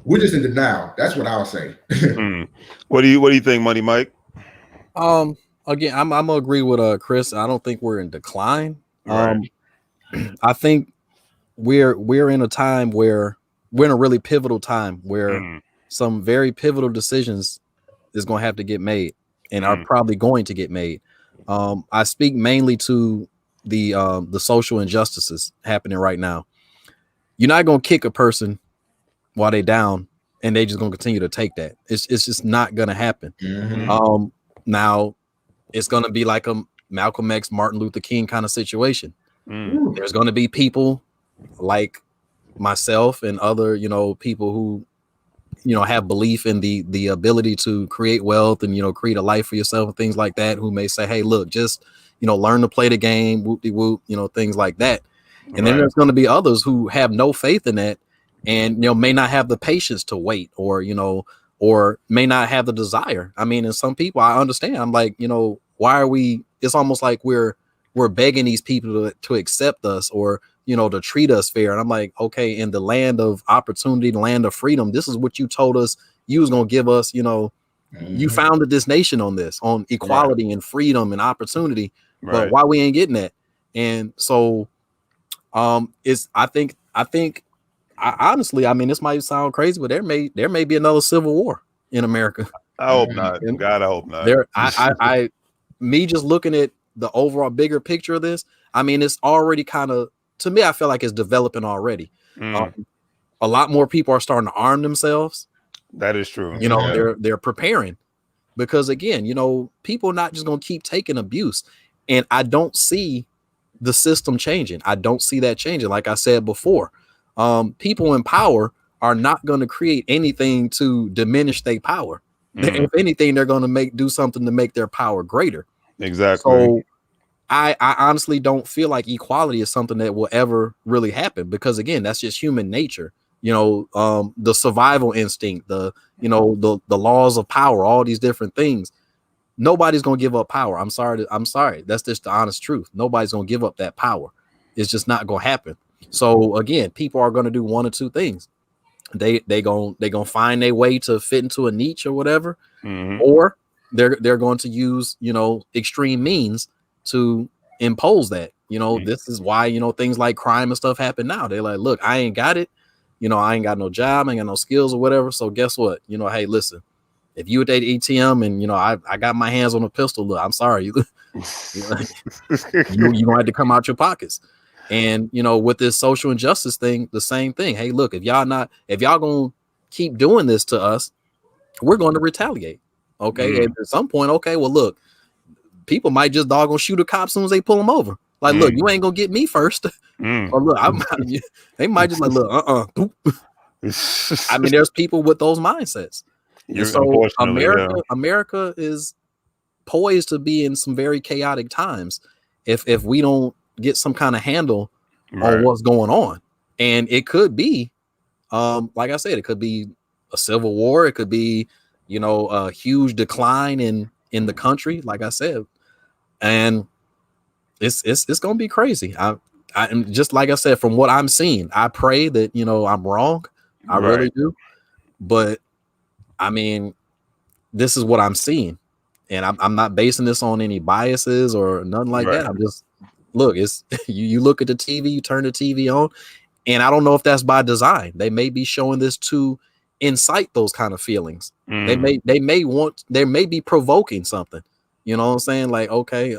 we're just in denial. That's what I'll say. What do you think, Money Mike? Again, I'm gonna agree with Chris. I don't think we're in decline. I think we're in a time where we're in a really pivotal time where some very pivotal decisions is going to have to get made and are probably going to get made. I speak mainly to the social injustices happening right now. You're not going to kick a person while they're down and they just going to continue to take that. It's just not going to happen. Now it's going to be like a Malcolm X, Martin Luther King kind of situation. There's going to be people like myself and other, people who, have belief in the ability to create wealth and create a life for yourself and things like that, who may say, hey, look, just learn to play the game, whoop-de-whoop, things like that. And then there's going to be others who have no faith in that, and may not have the patience to wait, or may not have the desire. I mean, and some people, I understand. I'm like, why are we? It's almost like we're begging these people to accept us, or to treat us fair. And I'm like, okay, in the land of opportunity, the land of freedom, this is what you told us you was gonna give us. You founded this nation on equality and freedom and opportunity, but why we ain't getting that? And so, honestly, I mean, this might sound crazy, but there may be another civil war in America. I hope not. God, I hope not. Me just looking at the overall bigger picture of this, I mean, it's already kind of, to me, I feel like it's developing already. A lot more people are starting to arm themselves. That is true. They're preparing, because again, people are not just going to keep taking abuse. And I don't see the system changing. I don't see that changing. Like I said before, people in power are not going to create anything to diminish their power. If anything, they're going to do something to make their power greater. Exactly. So I honestly don't feel like equality is something that will ever really happen, because again, that's just human nature. The survival instinct, the laws of power, all these different things. Nobody's going to give up power. I'm sorry. That's just the honest truth. Nobody's going to give up that power. It's just not going to happen. So again, people are going to do one or two things. They going to find their way to fit into a niche or whatever, or they're going to use, extreme means to impose that. This is why, things like crime and stuff happen now. They're like, look, I ain't got it. I ain't got no job, I ain't got no skills or whatever. So guess what? Hey, listen, if you at that ATM and, I got my hands on a pistol, look, I'm sorry. You don't have to come out your pockets. And, with this social injustice thing, the same thing. Hey, look, if y'all going to keep doing this to us, we're going to retaliate. Okay. And at some point, okay, well, look, people might just doggone shoot a cop as soon as they pull them over. Like, look, you ain't going to get me first. Or look, they might just like, look, I mean, there's people with those mindsets. And so America is poised to be in some very chaotic times if we don't get some kind of handle on what's going on. And it could be, like I said, it could be a civil war. It could be, a huge decline in the country, like I said. And it's going to be crazy. I'm just, like I said, from what I'm seeing, I pray that, I'm wrong. I really do. But I mean, this is what I'm seeing, and I'm not basing this on any biases or nothing like that. I'm just, look, it's you look at the TV, you turn the TV on, and I don't know if that's by design. They may be showing this to incite those kind of feelings. They may be provoking something. You know what I'm saying? Like, okay,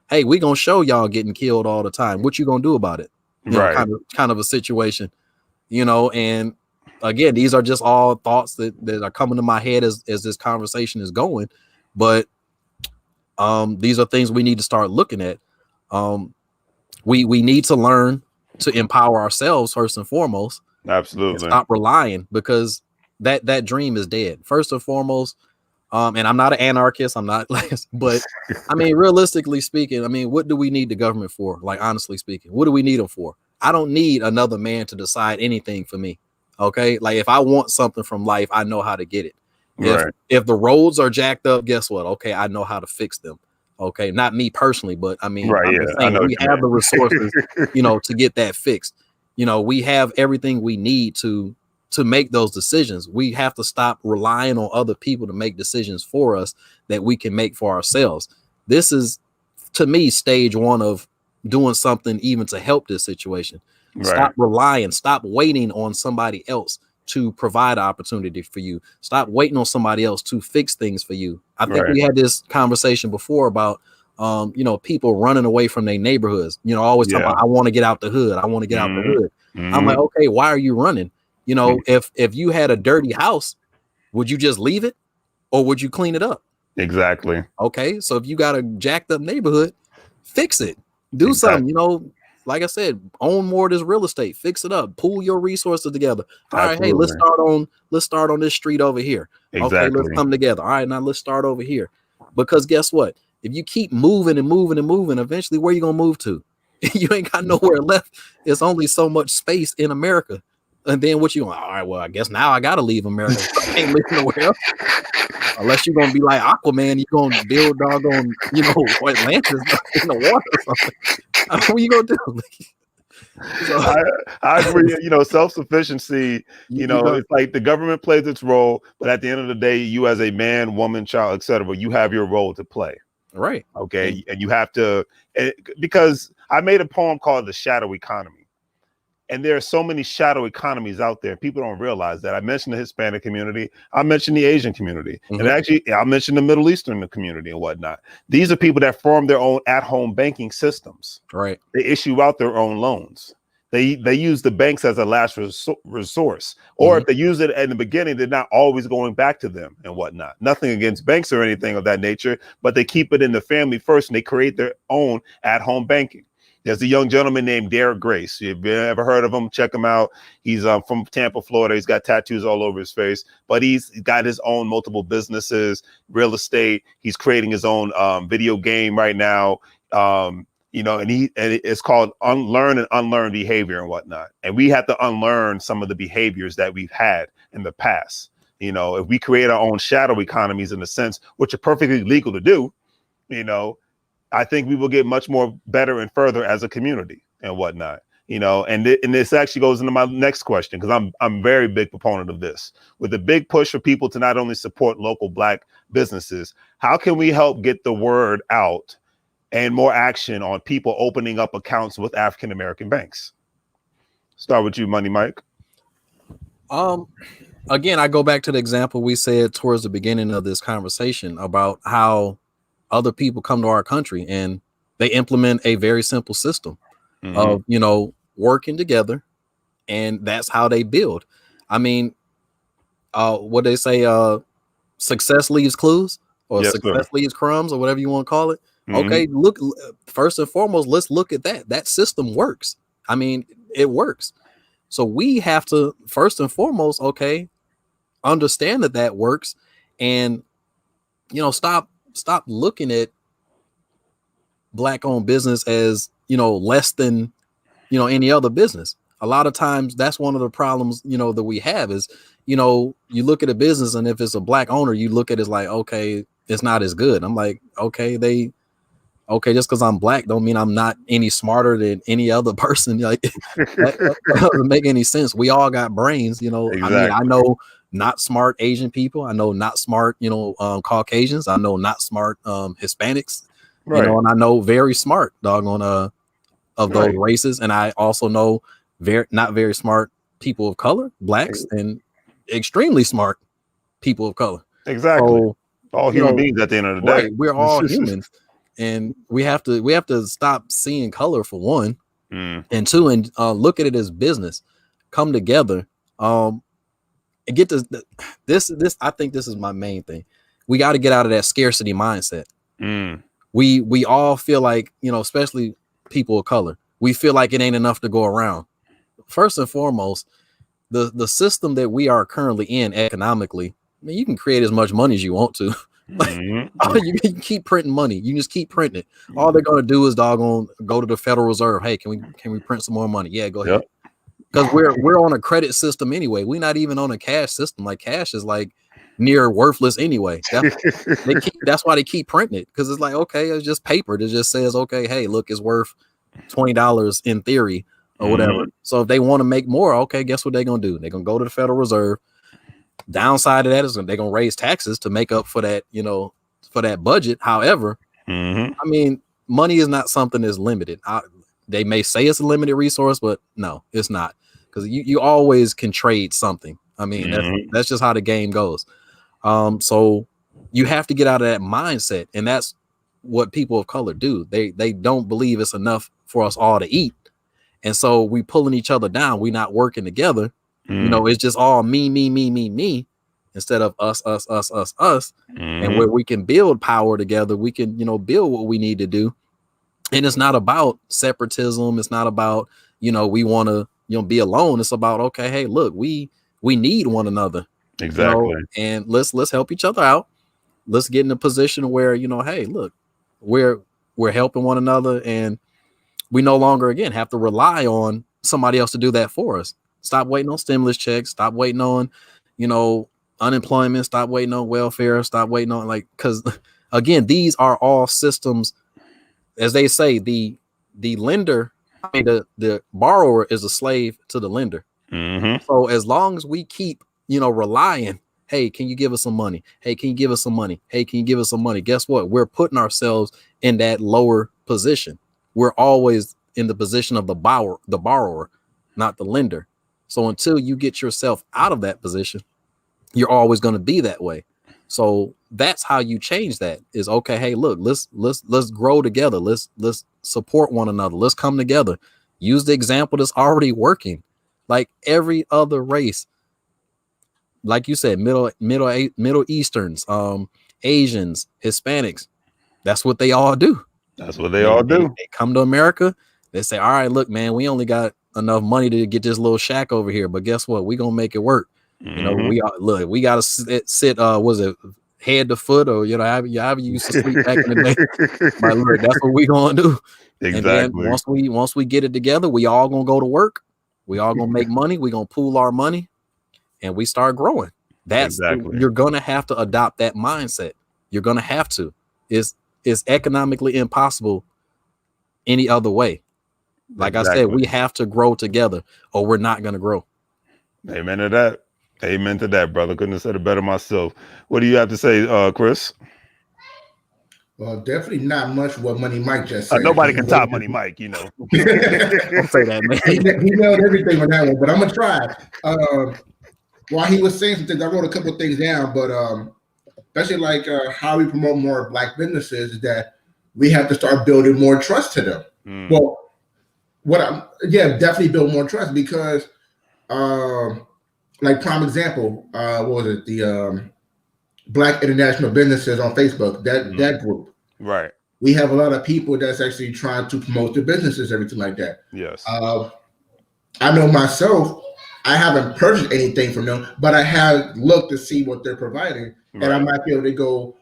hey, we gonna show y'all getting killed all the time. What you gonna do about it? Kind of a situation, and again, these are just all thoughts that are coming to my head as this conversation is going. But these are things we need to start looking at. We need to learn to empower ourselves first and foremost. Absolutely. Stop relying, because that dream is dead. First and foremost. And I'm not an anarchist. I'm not like, but I mean, realistically speaking, I mean, what do we need the government for? Like, honestly speaking, what do we need them for? I don't need another man to decide anything for me. Okay. Like, if I want something from life, I know how to get it. If the roads are jacked up, guess what? Okay. I know how to fix them. Okay. Not me personally, but I mean, I'm just saying, we have the resources, to get that fixed. We have everything we need to make those decisions. We have to stop relying on other people to make decisions for us that we can make for ourselves. This is, to me, stage one of doing something even to help this situation. Stop relying, stop waiting on somebody else to provide opportunity for you. Stop waiting on somebody else to fix things for you. I think we had this conversation before about, people running away from their neighborhoods, always talking about, I want to get out the hood. I want to get out the hood. I'm like, okay, why are you running? If you had a dirty house, would you just leave it, or would you clean it up? Exactly. Okay. So if you got a jacked up neighborhood, fix it, do something, like I said, own more of this real estate, fix it up, pool your resources together. All right, hey, Absolutely. let's start on this street over here. Okay, let's Exactly. come together. All right, now let's start over here. Because guess what? If you keep moving and moving and moving, eventually where you gonna move to? You ain't got nowhere left. It's only so much space in America. And then what you all right, well, I guess now I gotta leave America. I can't live nowhere else. Unless you're gonna be like Aquaman, you're gonna build doggone, Atlantis in the water or something. What you gonna do? So, I agree. Self-sufficiency, it's like the government plays its role, but at the end of the day, you as a man, woman, child, etc., you have your role to play. Right. Okay. And you have to, because I made a poem called The Shadow Economy. And there are so many shadow economies out there. People don't realize that. I mentioned the Hispanic community. I mentioned the Asian community. And actually, I mentioned the Middle Eastern community and whatnot. These are people that form their own at-home banking systems. Right. They issue out their own loans. They use the banks as a last resource. Or if they use it in the beginning, they're not always going back to them and whatnot. Nothing against banks or anything of that nature, but they keep it in the family first and they create their own at-home banking. There's a young gentleman named Derek Grace. If you ever heard of him, check him out. He's from Tampa, Florida. He's got tattoos all over his face, but he's got his own multiple businesses, real estate. He's creating his own video game right now. And it's called Unlearn and Unlearn Behavior and whatnot. And we have to unlearn some of the behaviors that we've had in the past. If we create our own shadow economies in a sense, which are perfectly legal to do, I think we will get much more better and further as a community and whatnot, and this actually goes into my next question, because I'm very big proponent of this. With a big push for people to not only support local Black businesses, how can we help get the word out and more action on people opening up accounts with African-American banks? Start with you, Money Mike. Again, I go back to the example we said towards the beginning of this conversation about how other people come to our country and they implement a very simple system of, working together, and that's how they build. I mean, what they say, success leaves clues, or success leaves crumbs, or whatever you want to call it. Okay, look, first and foremost, let's look at that. That system works. I mean, it works. So we have to, first and foremost, understand that works, and, stop looking at Black owned business as, less than, any other business. A lot of times that's one of the problems, that we have is, you look at a business, and if it's a Black owner, you look at it as like, okay, it's not as good. I'm like, just because I'm Black don't mean I'm not any smarter than any other person. Like that doesn't make any sense. We all got brains, Exactly. I mean, I know not smart Asian people. I know not smart, Caucasians. I know not smart Hispanics, right. And I know very smart doggone of those races. And I also know not very smart people of color, Blacks, and extremely smart people of color. Exactly. So, all human beings at the end of the day. Right. We're all humans. And we have to stop seeing color, for one, and two, and look at it as business. Come together. And get this. I think this is my main thing. We got to get out of that scarcity mindset. We all feel like, especially people of color, we feel like it ain't enough to go around. First and foremost, the system that we are currently in economically, I mean, you can create as much money as you want to. You can keep printing money. You just keep printing it. All they're gonna do is go to the Federal Reserve. Hey, can we print some more money? Yeah, go ahead. Because we're on a credit system anyway. We're not even on a cash system. Like, cash is like near worthless anyway. That's why they keep printing it, because it's like, okay, it's just paper. It just says, okay, hey, look, it's worth $20 in theory or whatever. So if they want to make more, okay, guess what they're gonna do? They're gonna go to the Federal Reserve. Downside of that is they're gonna raise taxes to make up for that, for that budget. However, I mean, money is not something that's limited. They may say it's a limited resource, but no, it's not, because you always can trade something. I mean, that's just how the game goes. So you have to get out of that mindset, and that's what people of color do. They don't believe it's enough for us all to eat, and so we pulling each other down. We not working together. It's just all me, instead of us. And where we can build power together, we can, build what we need to do. And it's not about separatism. It's not about, we want to, be alone. It's about, okay, hey, look, we need one another. Exactly. And let's help each other out. Let's get in a position where, hey, look, we're helping one another, and we no longer again have to rely on somebody else to do that for us. Stop waiting on stimulus checks. Stop waiting on, unemployment. Stop waiting on welfare. Stop waiting on because again, these are all systems. As they say, the lender, the borrower is a slave to the lender. Mm-hmm. So as long as we keep, relying, hey, can you give us some money? Hey, can you give us some money? Hey, can you give us some money? Guess what? We're putting ourselves in that lower position. We're always in the position of the borrower, not the lender. So until you get yourself out of that position, you're always going to be that way. So that's how you change that is, okay, hey, look, let's grow together. Let's support one another. Let's come together. Use the example that's already working. Like every other race, like you said, Middle Easterns, Asians, Hispanics, that's what they all do. That's what they all do. They come to America. They say, all right, look, man, we only got enough money to get this little shack over here, but guess what? We're gonna make it work. Mm-hmm. We gotta sit was it head to foot, or however you used to sleep back in the day. But look, that's what we gonna do. Exactly. And then once we get it together, we all gonna go to work. We all gonna make money. We gonna pool our money, and we start growing. That's exactly. You're gonna have to adopt that mindset. You're gonna have to. It's economically impossible any other way. Like exactly. I said, we have to grow together, or we're not gonna grow. Amen to that. Amen to that, brother. Couldn't have said it better myself. What do you have to say, Chris? Well, definitely not much what Money Mike just said. Nobody can top Money Mike, Don't say that, man. He nailed everything on that one, but I'm gonna try. While he was saying some things, I wrote a couple of things down, but especially like how we promote more Black businesses is that we have to start building more trust to them. Mm. Well, definitely build more trust because, like prime example, what was it? The Black International Businesses on Facebook, that group. Right. We have a lot of people that's actually trying to promote their businesses, everything like that. Yes. I know myself, I haven't purchased anything from them, but I have looked to see what they're providing, right. And I might be able to go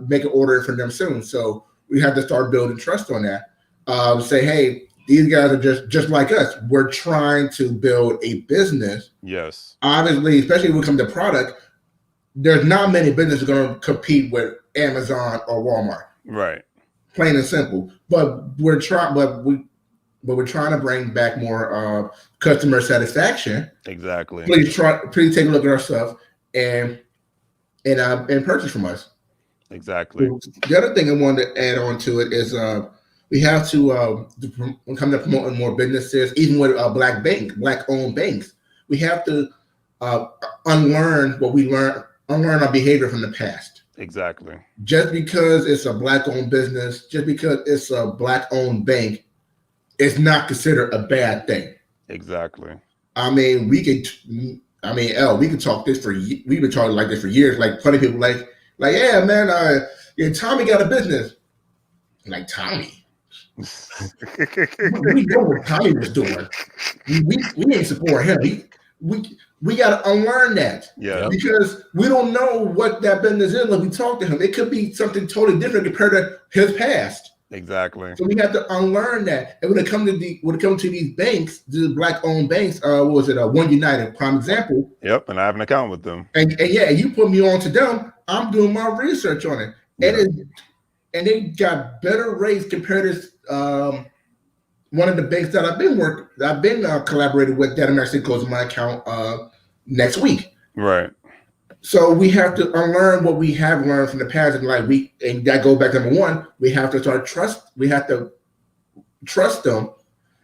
make an order for them soon. So we have to start building trust on that. Say, hey, these guys are just like us. We're trying to build a business. Yes. Obviously, especially when it comes to product, there's not many businesses going to compete with Amazon or Walmart. Right. Plain and simple. But we're trying to bring back more customer satisfaction. Exactly. Please take a look at our stuff and purchase from us. Exactly. The other thing I wanted to add on to it is we have to when it comes to promoting more businesses, even with Black-owned banks, we have to unlearn what we learned, unlearn our behavior from the past. Exactly. Just because it's a Black-owned business, just because it's a Black-owned bank, it's not considered a bad thing. Exactly. I mean, we could talk this we've been talking like this for years. Like plenty of people like, yeah, man, Tommy got a business. Like Tommy. We know what Tommy was doing. We ain't support him. We got to unlearn that. Yeah. Because we don't know what that business is when we talk to him. It could be something totally different compared to his past. Exactly. So we have to unlearn that. And when it comes to these banks, the Black-owned banks, what was it? One United, prime example. Yep, and I have an account with them. And you put me on to them. I'm doing my research on it, and they got better rates compared to one of the banks that I've been collaborating with. That I'm actually closing my account next week. Right. So we have to unlearn what we have learned from the past, and that goes back to number one. We have to start trust. We have to trust them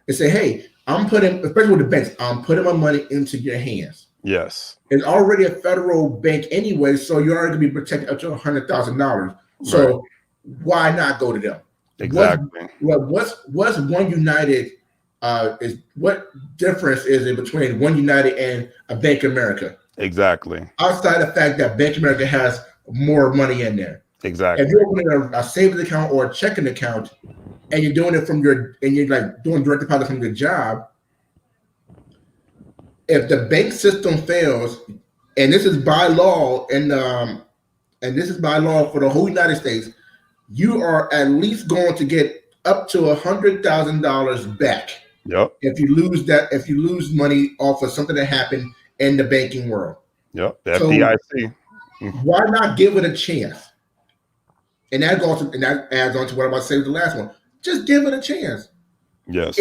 and say, "Hey, especially with the banks, I'm putting my money into your hands." Yes, it's already a federal bank anyway, so you're already going to be protected up to $100,000. So right. Why not go to them? Exactly. What's One United? What difference is it between One United and a Bank of America? Exactly. Outside the fact that Bank of America has more money in there. Exactly. If you're opening a savings account or a checking account, and you're doing it you're like doing direct deposit from your job. If the bank system fails, and this is by law, and this is by law for the whole United States, you are at least going to get up to $100,000 back. Yep. If you lose money off of something that happened in the banking world. Yep. The So FDIC. why not give it a chance? And that adds on to what I'm about to say with the last one. Just give it a chance. Yes.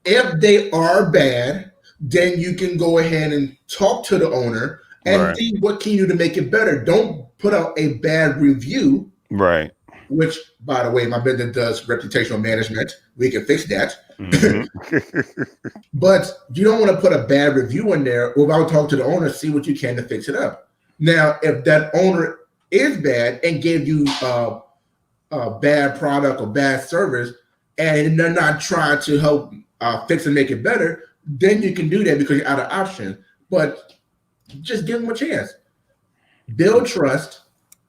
If they are bad, then you can go ahead and talk to the owner and see what can you do to make it better. Don't put out a bad review. Right. Which, by the way, my business does reputational management. We can fix that. Mm-hmm. But you don't want to put a bad review in there without talking to the owner, see what you can to fix it up. Now, if that owner is bad and gave you a bad product or bad service, and they're not trying to help fix and make it better, then you can do that because you're out of options. But just give them a chance. Build trust.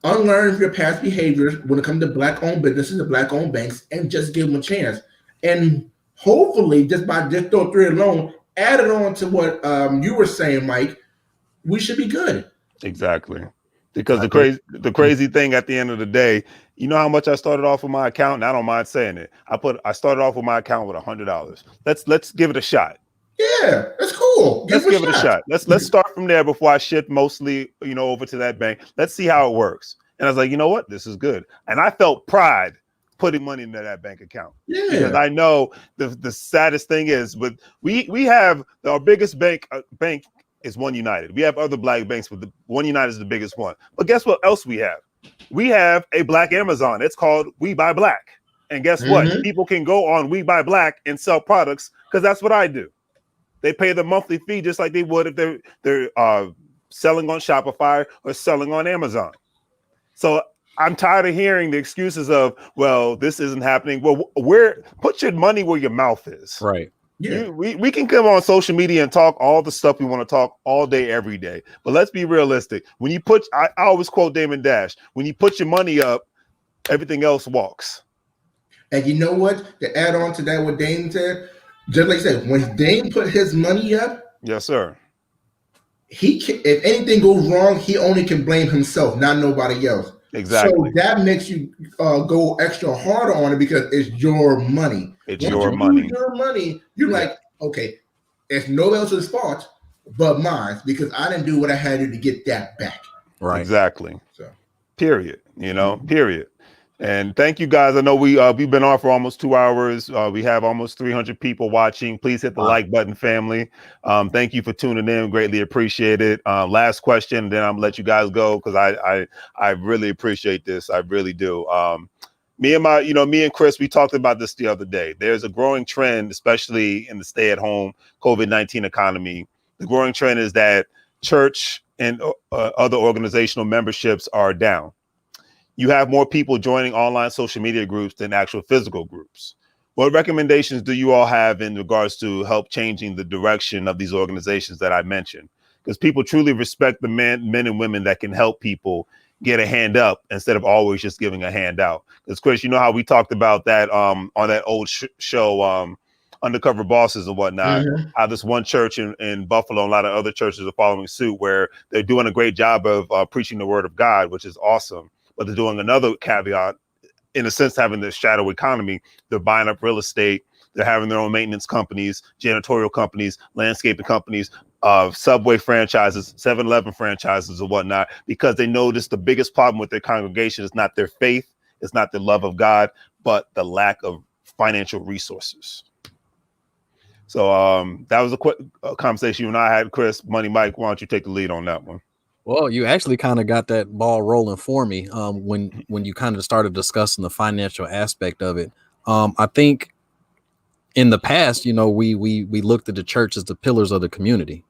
Unlearn your past behaviors when it comes to Black-owned businesses and Black-owned banks, and just give them a chance. And hopefully, just by just those three alone, add it on to what you were saying, Mike, we should be good. Exactly. Because the crazy thing at the end of the day, you know how much I started off with my account, and I don't mind saying it. I started off with my account with $100. Let's give it a shot. Yeah, that's cool. Let's give it a shot. Let's start from there before I shift mostly, over to that bank. Let's see how it works. And I was like, you know what? This is good. And I felt pride putting money into that bank account. Yeah. Because I know the saddest thing is we have our biggest bank is One United. We have other Black banks, but the One United is the biggest one. But guess what else we have? We have a Black Amazon. It's called We Buy Black. And guess what? People can go on We Buy Black and sell products because that's what I do. They pay the monthly fee just like they would if they're selling on Shopify or selling on Amazon. So I'm tired of hearing the excuses of, well, this isn't happening. Well, put your money where your mouth is. Right. Yeah. We can come on social media and talk all the stuff we want to talk all day, every day. But let's be realistic. When you I always quote Damon Dash, when you put your money up, everything else walks. And you know what? To add on to that, what Dame said, just like I said, when Dame put his money up, yes, sir. If anything goes wrong, he only can blame himself, not nobody else. Exactly. So that makes you go extra harder on it because it's your money. It's your money. Your money. You're like, okay, it's nobody else's fault but mine because I didn't do what I had to do to get that back. Right. Exactly. So, period. Period. And thank you guys. I know we've been on for almost 2 hours. We have almost 300 people watching. Please hit the like button, family. Thank you for tuning in. Greatly appreciate it. Last question, then I'm gonna let you guys go because I really appreciate this. I really do. Me and Chris, we talked about this the other day. There's a growing trend, especially in the stay-at-home COVID-19 economy. The growing trend is that church and other organizational memberships are down. You have more people joining online social media groups than actual physical groups. What recommendations do you all have in regards to help changing the direction of these organizations that I mentioned? Because people truly respect the men and women that can help people get a hand up instead of always just giving a hand out. Because Chris, you know how we talked about that on that old show, Undercover Bosses and whatnot, how this one church in Buffalo and a lot of other churches are following suit where they're doing a great job of preaching the word of God, which is awesome. But they're doing another caveat, in a sense, having this shadow economy. They're buying up real estate. They're having their own maintenance companies, janitorial companies, landscaping companies, Subway franchises, 7-Eleven franchises and whatnot, because they notice the biggest problem with their congregation is not their faith, it's not the love of God, but the lack of financial resources. So that was a quick conversation you and I had, Chris. Money Mike, why don't you take the lead on that one? Well, you actually kind of got that ball rolling for me when you kind of started discussing the financial aspect of it. I think in the past, we looked at the church as the pillars of the community.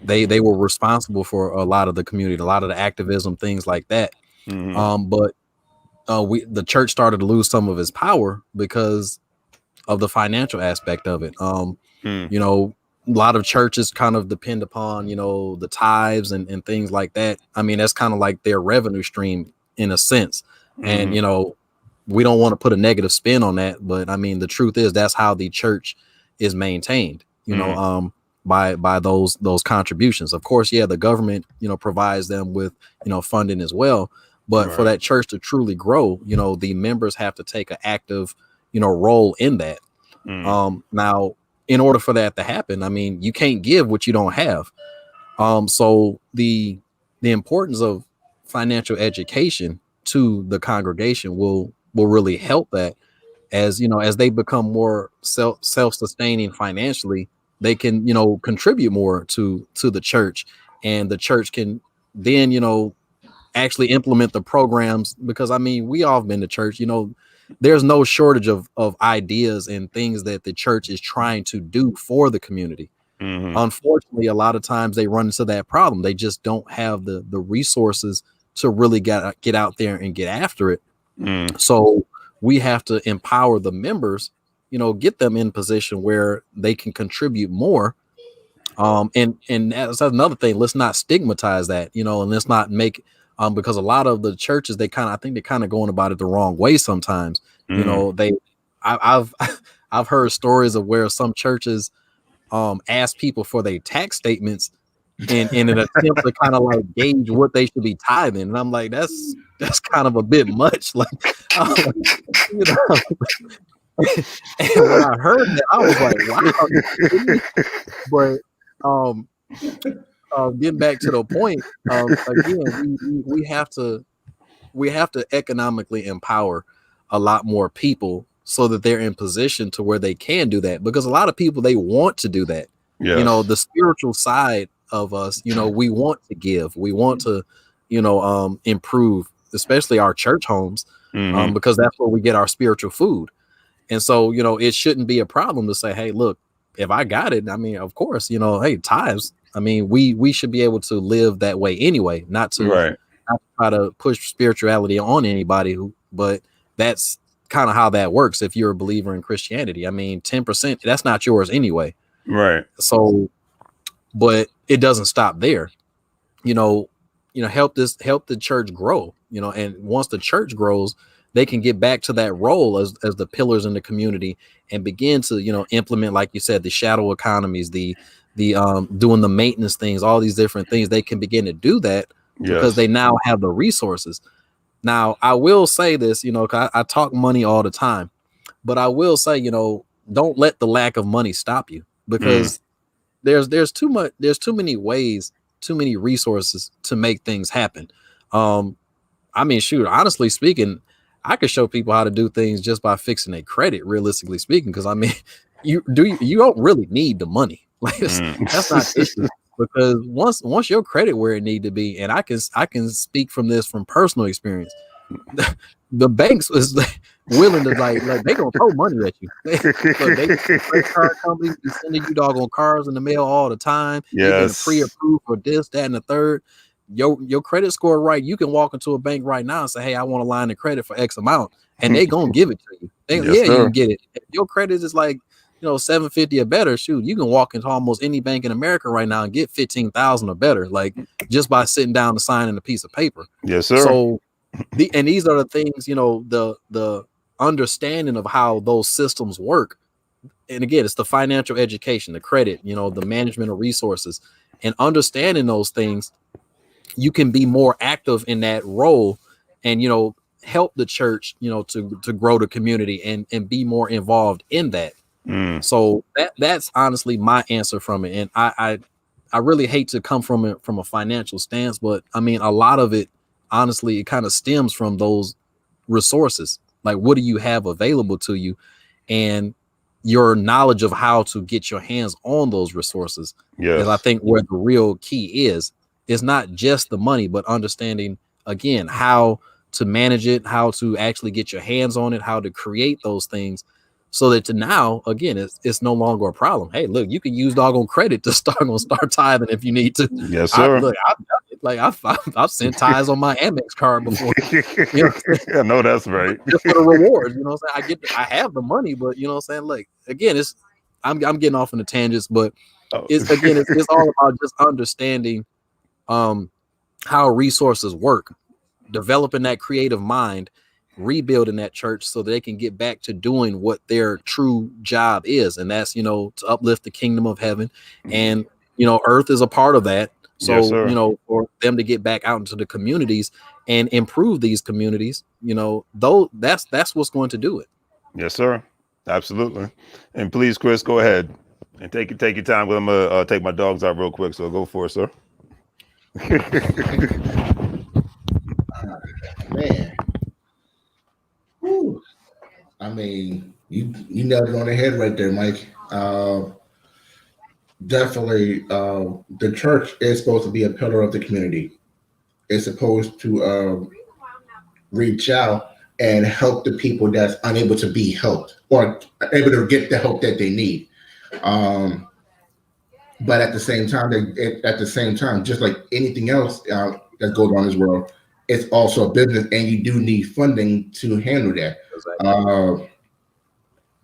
They were responsible for a lot of the community, a lot of the activism, things like that. But the church started to lose some of its power because of the financial aspect of it. A lot of churches kind of depend upon, the tithes and things like that. I mean, that's kind of like their revenue stream in a sense. And, we don't want to put a negative spin on that, but I mean, the truth is that's how the church is maintained, by those contributions. Of course, yeah, the government, provides them with, funding as well. But for that church to truly grow, the members have to take an active, role in that. Now, in order for that to happen, I mean, you can't give what you don't have. So the importance of financial education to the congregation will really help that, as as they become more self-sustaining financially, they can contribute more to the church, and the church can then actually implement the programs, because I mean, we all have been to church, there's no shortage of ideas and things that the church is trying to do for the community. Unfortunately, a lot of times they run into that problem. They just don't have the resources to really get out there and get after it. So we have to empower the members, get them in position where they can contribute more. And that's another thing. Let's not stigmatize that, and let's not make because a lot of the churches, I think they're kind of going about it the wrong way sometimes. I've I've heard stories of where some churches ask people for their tax statements in an attempt to kind of like gauge what they should be tithing. And I'm like, that's kind of a bit much. Like, and when I heard that, I was like, wow. But getting back to the point, again, we have to economically empower a lot more people so that they're in position to where they can do that, because a lot of people, they want to do that. Yes. The spiritual side of us, we want to give, we want to, improve, especially our church homes, because that's where we get our spiritual food. And so, it shouldn't be a problem to say, hey, look, if I got it, I mean, of course, hey, tithes. I mean, we should be able to live that way anyway, not to try to push spirituality on anybody but that's kind of how that works. If you're a believer in Christianity, I mean, 10%, that's not yours anyway. Right. So, but it doesn't stop there. Help the church grow, and once the church grows, they can get back to that role as the pillars in the community and begin to, implement, like you said, the shadow economies, the doing the maintenance things, all these different things. They can begin to do that because they now have the resources. Now, I will say this, 'cause I talk money all the time, but I will say, don't let the lack of money stop you, because there's too many ways, too many resources to make things happen. I mean, shoot, honestly speaking, I could show people how to do things just by fixing their credit, realistically speaking, because I mean, you don't really need the money. Like that's not the issue. Because once your credit where it need to be, and I can speak from personal experience, the banks is willing to like they gonna throw money at you. Credit card companies be sending you doggone cars in the mail all the time. You're getting pre-approved for this, that, and the third. Your credit score right, you can walk into a bank right now and say, hey, I want a line of credit for X amount, and they gonna give it to you. You can get it. If your credit is like 750 or better, shoot, you can walk into almost any bank in America right now and get 15,000 or better, like just by sitting down and signing a piece of paper. Yes, sir. So these are the things, the understanding of how those systems work. And again, it's the financial education, the credit, the management of resources, and understanding those things. You can be more active in that role and, help the church, to grow the community and be more involved in that. So that's honestly my answer from it. And I really hate to come from it from a financial stance, but I mean, a lot of it, honestly, it kind of stems from those resources. Like, what do you have available to you, and your knowledge of how to get your hands on those resources. Is I think where the real key is. It's not just the money, but understanding, again, how to manage it, how to actually get your hands on it, how to create those things, so that now, again, it's no longer a problem. Hey, look, you can use doggone credit to start tithing if you need to. Yes, sir. I've sent tithes on my Amex card before. I know that's right. Just for the rewards, I have the money, but like, again, I'm getting off on the tangents, but it's all about just understanding how resources work, developing that creative mind, rebuilding that church so they can get back to doing what their true job is, and that's, you know, to uplift the kingdom of heaven. And you know, earth is a part of that. Yes, So, sir. you know, for them to get back out into the communities and improve these communities, you know, though that's what's going to do it. Yes, sir. Absolutely. And please, Chris, go ahead and take your time. I'm gonna take my dogs out real quick. So go for it, sir. Man. Whew. I mean, you nailed it on the head right there, Mike. Definitely, the church is supposed to be a pillar of the community. It's supposed to reach out and help the people that's unable to be helped or able to get the help that they need. Um, but at the same time, just like anything else that goes on in this world, it's also a business, and you do need funding to handle that.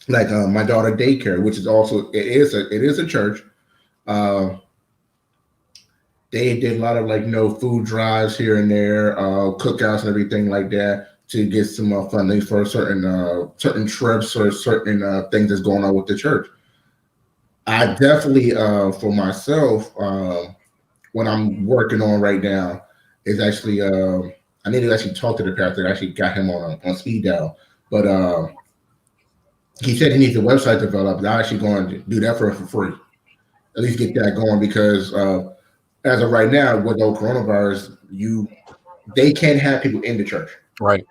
Like my daughter daycare, which is also it is a church. They did a lot of like food drives here and there, cookouts and everything like that to get some funding for certain trips or certain things that's going on with the church. I definitely, for myself, what I'm working on right now is actually I need to actually talk to the pastor. I actually got him on speed dial, but he said he needs a website developed. I'm actually going to do that for free. At least get that going because as of right now, with the coronavirus, they can't have people in the church. Right.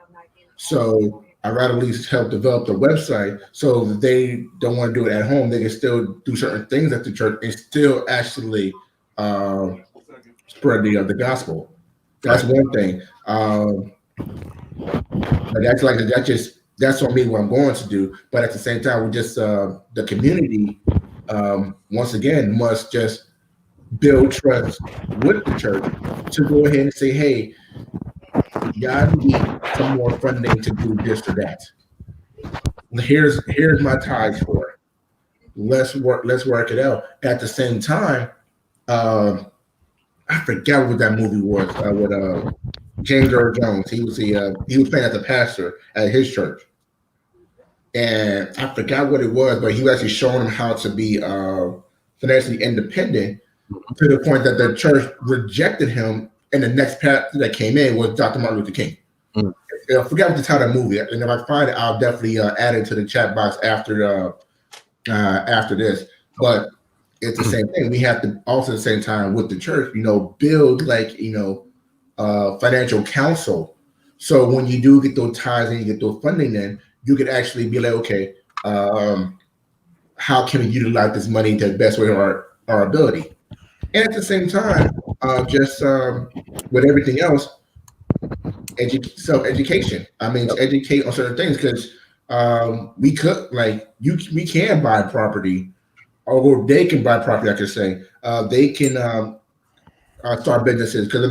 So I'd rather at least help develop the website so that they don't want to do it at home. They can still do certain things at the church and still actually spread the gospel. That's one thing. But that's on me what I'm going to do. But at the same time, we just the community once again must just build trust with the church to go ahead and say, hey, y'all need some more funding to do this or that. Here's my tithes for it. Let's work it out. At the same time, I forgot what that movie was with James Earl Jones. He was playing as a pastor at his church, and I forgot what it was, but he was actually showing him how to be financially independent to the point that the church rejected him, and the next pastor that came in was Dr. Martin Luther King. I forgot what the title of the movie, and if I find it, I'll definitely add it to the chat box after this. But it's the same thing. We have to also at the same time with the church, build financial counsel. So when you do get those ties and you get those funding, then you could actually be like, okay, how can we utilize this money to the best way of our ability? And at the same time, with everything else, self-education. I mean, to educate on certain things because we can buy property, or they can buy property. I could say they can start businesses because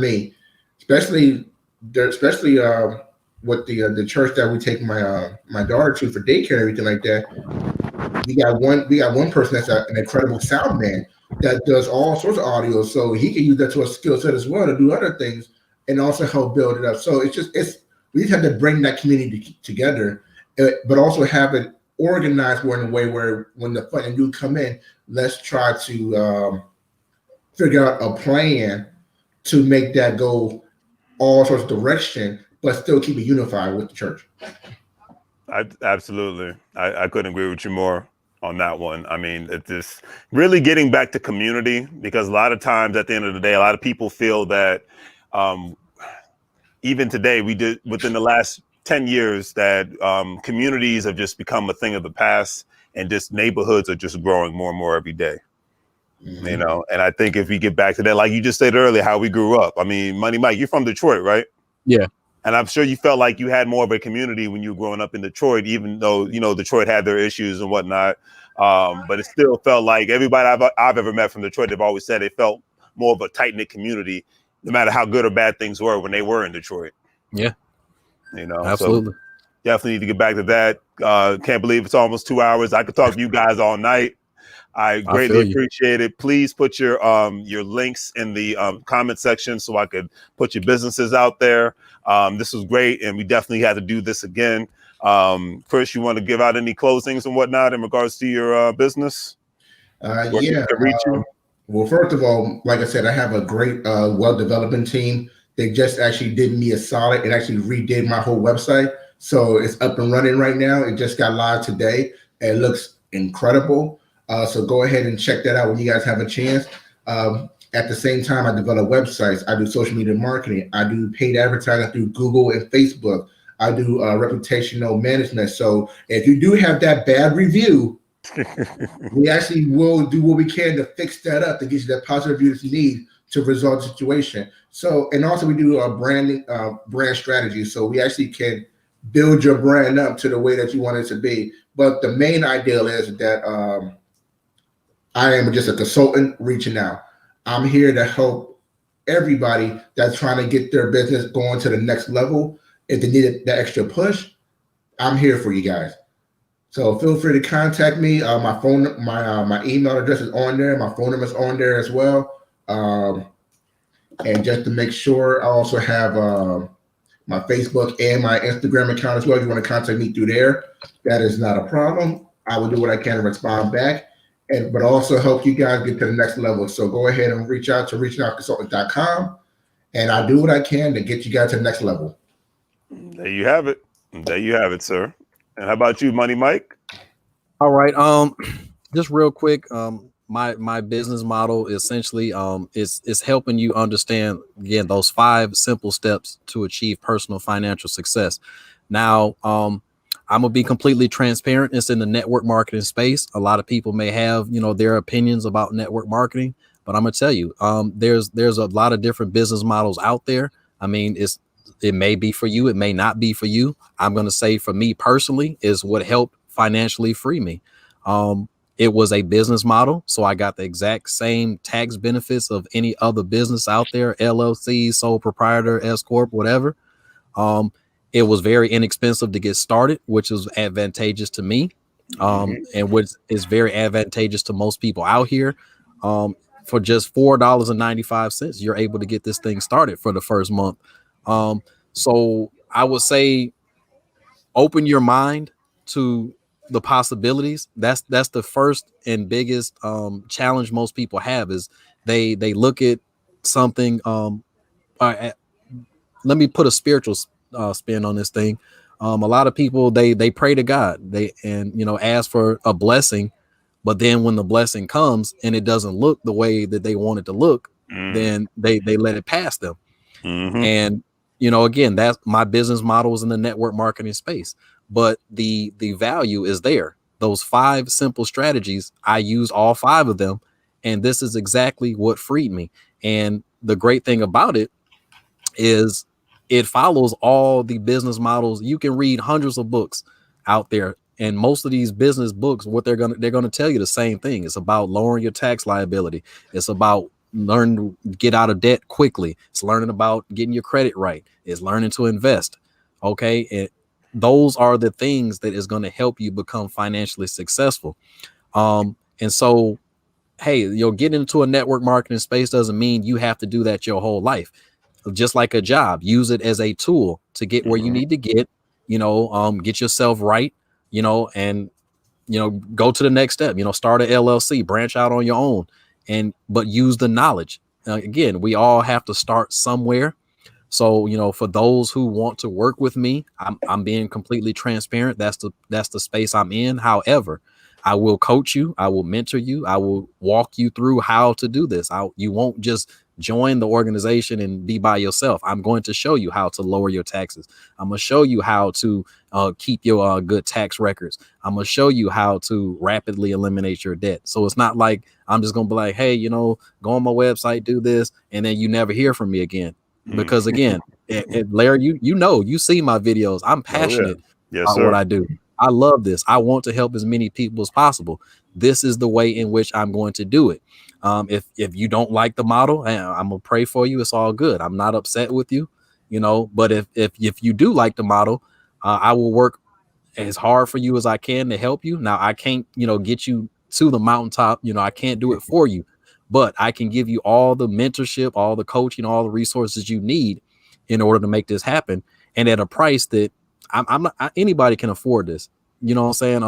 especially with the church that we take my daughter to for daycare and everything like that. We got one person that's an incredible sound man that does all sorts of audio, so he can use that to a skill set as well to do other things and also help build it up. So we just have to bring that community together, but also have it organized in a way where when the funding do come in, let's try to figure out a plan to make that go all sorts of direction, but still keep it unified with the church. Absolutely. I couldn't agree with you more on that one. I mean, it's just really getting back to community, because a lot of times at the end of the day, a lot of people feel that even today, we did within the last 10 years that communities have just become a thing of the past, and just neighborhoods are just growing more and more every day. Mm-hmm. And I think if we get back to that, like you just said earlier, how we grew up. I mean, Money Mike, you're from Detroit, right? Yeah. And I'm sure you felt like you had more of a community when you were growing up in Detroit, even though, Detroit had their issues and whatnot. But it still felt like everybody I've ever met from Detroit, they've always said it felt more of a tight-knit community, no matter how good or bad things were when they were in Detroit. Yeah. Absolutely. So definitely need to get back to that. Can't believe it's almost 2 hours. I could talk to you guys all night. I I greatly feel you. appreciate it. Please put your links in the comment section so I could put your businesses out there. This was great, and we definitely had to do this again. Chris, you want to give out any closings and whatnot in regards to your business? Where Yeah. people can reach you? Well, first of all, like I said, I have a great web development team. They just actually did me a solid and actually redid my whole website. So it's up and running right now. It just got live today. It looks incredible. So go ahead and check that out when you guys have a chance. At the same time, I develop websites. I do social media marketing. I do paid advertising through Google and Facebook. I do reputational management. So if you do have that bad review, we actually will do what we can to fix that up to get you that positive review that you need to resolve the situation. So, and also we do a branding, brand strategy. So we actually can build your brand up to the way that you want it to be. But the main ideal is that I am just a consultant reaching out. I'm here to help everybody that's trying to get their business going to the next level. If they need that extra push, I'm here for you guys. So feel free to contact me. My email address is on there. My phone number is on there as well. And just to make sure, I also have my Facebook and my Instagram account as well. If you want to contact me through there, that is not a problem. I will do what I can to respond back, but also help you guys get to the next level. So go ahead and reach out to reachingoutconsultant.com, and I do what I can to get you guys to the next level. There you have it. There you have it, sir. And how about you, Money Mike? All right. Just real quick. My business model essentially is helping you understand again those 5 simple steps to achieve personal financial success. Now, I'm gonna be completely transparent. It's in the network marketing space. A lot of people may have, their opinions about network marketing, but I'm gonna tell you, there's a lot of different business models out there. I mean, it may be for you, it may not be for you. I'm gonna say for me personally is what helped financially free me. It was a business model, so I got the exact same tax benefits of any other business out there, LLC, sole proprietor, S corp, whatever. It was very inexpensive to get started, which is advantageous to me, and which is very advantageous to most people out here. For just $4.95, you're able to get this thing started for the first month. So I would say open your mind to the possibilities. That's the first and biggest challenge most people have is they look at something. Let me put a spiritual spin on this thing. A lot of people they pray to God, they ask for a blessing, but then when the blessing comes and it doesn't look the way that they want it to look, then they let it pass them. And again, that's my business model is in the network marketing space, but the value is there. Those 5 simple strategies, I use all 5 of them, and this is exactly what freed me. And the great thing about it is it follows all the business models. You can read hundreds of books out there, and most of these business books, what they're gonna tell you the same thing. It's about lowering your tax liability. It's about learn to get out of debt quickly. It's learning about getting your credit right. It's learning to invest. Okay. And those are the things that is going to help you become financially successful. And so, hey, getting into a network marketing space doesn't mean you have to do that your whole life. Just like a job, use it as a tool to get where you need to get, get yourself right, and go to the next step, start an LLC, branch out on your own, but use the knowledge. Again, we all have to start somewhere. So, for those who want to work with me, I'm being completely transparent. That's the space I'm in. However, I will coach you. I will mentor you. I will walk you through how to do this. You won't just join the organization and be by yourself. I'm going to show you how to lower your taxes. I'm going to show you how to keep your good tax records. I'm going to show you how to rapidly eliminate your debt. So it's not like I'm just going to be like, hey, go on my website, do this, and then you never hear from me again. Because again, Larry, you see my videos. I'm passionate about what I do. I love this. I want to help as many people as possible. This is the way in which I'm going to do it. If you don't like the model, I'm gonna pray for you. It's all good. I'm not upset with you, But if you do like the model, I will work as hard for you as I can to help you. Now I can't, get you to the mountaintop. You know, I can't do it for you, but I can give you all the mentorship, all the coaching, all the resources you need in order to make this happen, and at a price that I'm not anybody can afford this. You know what I'm saying?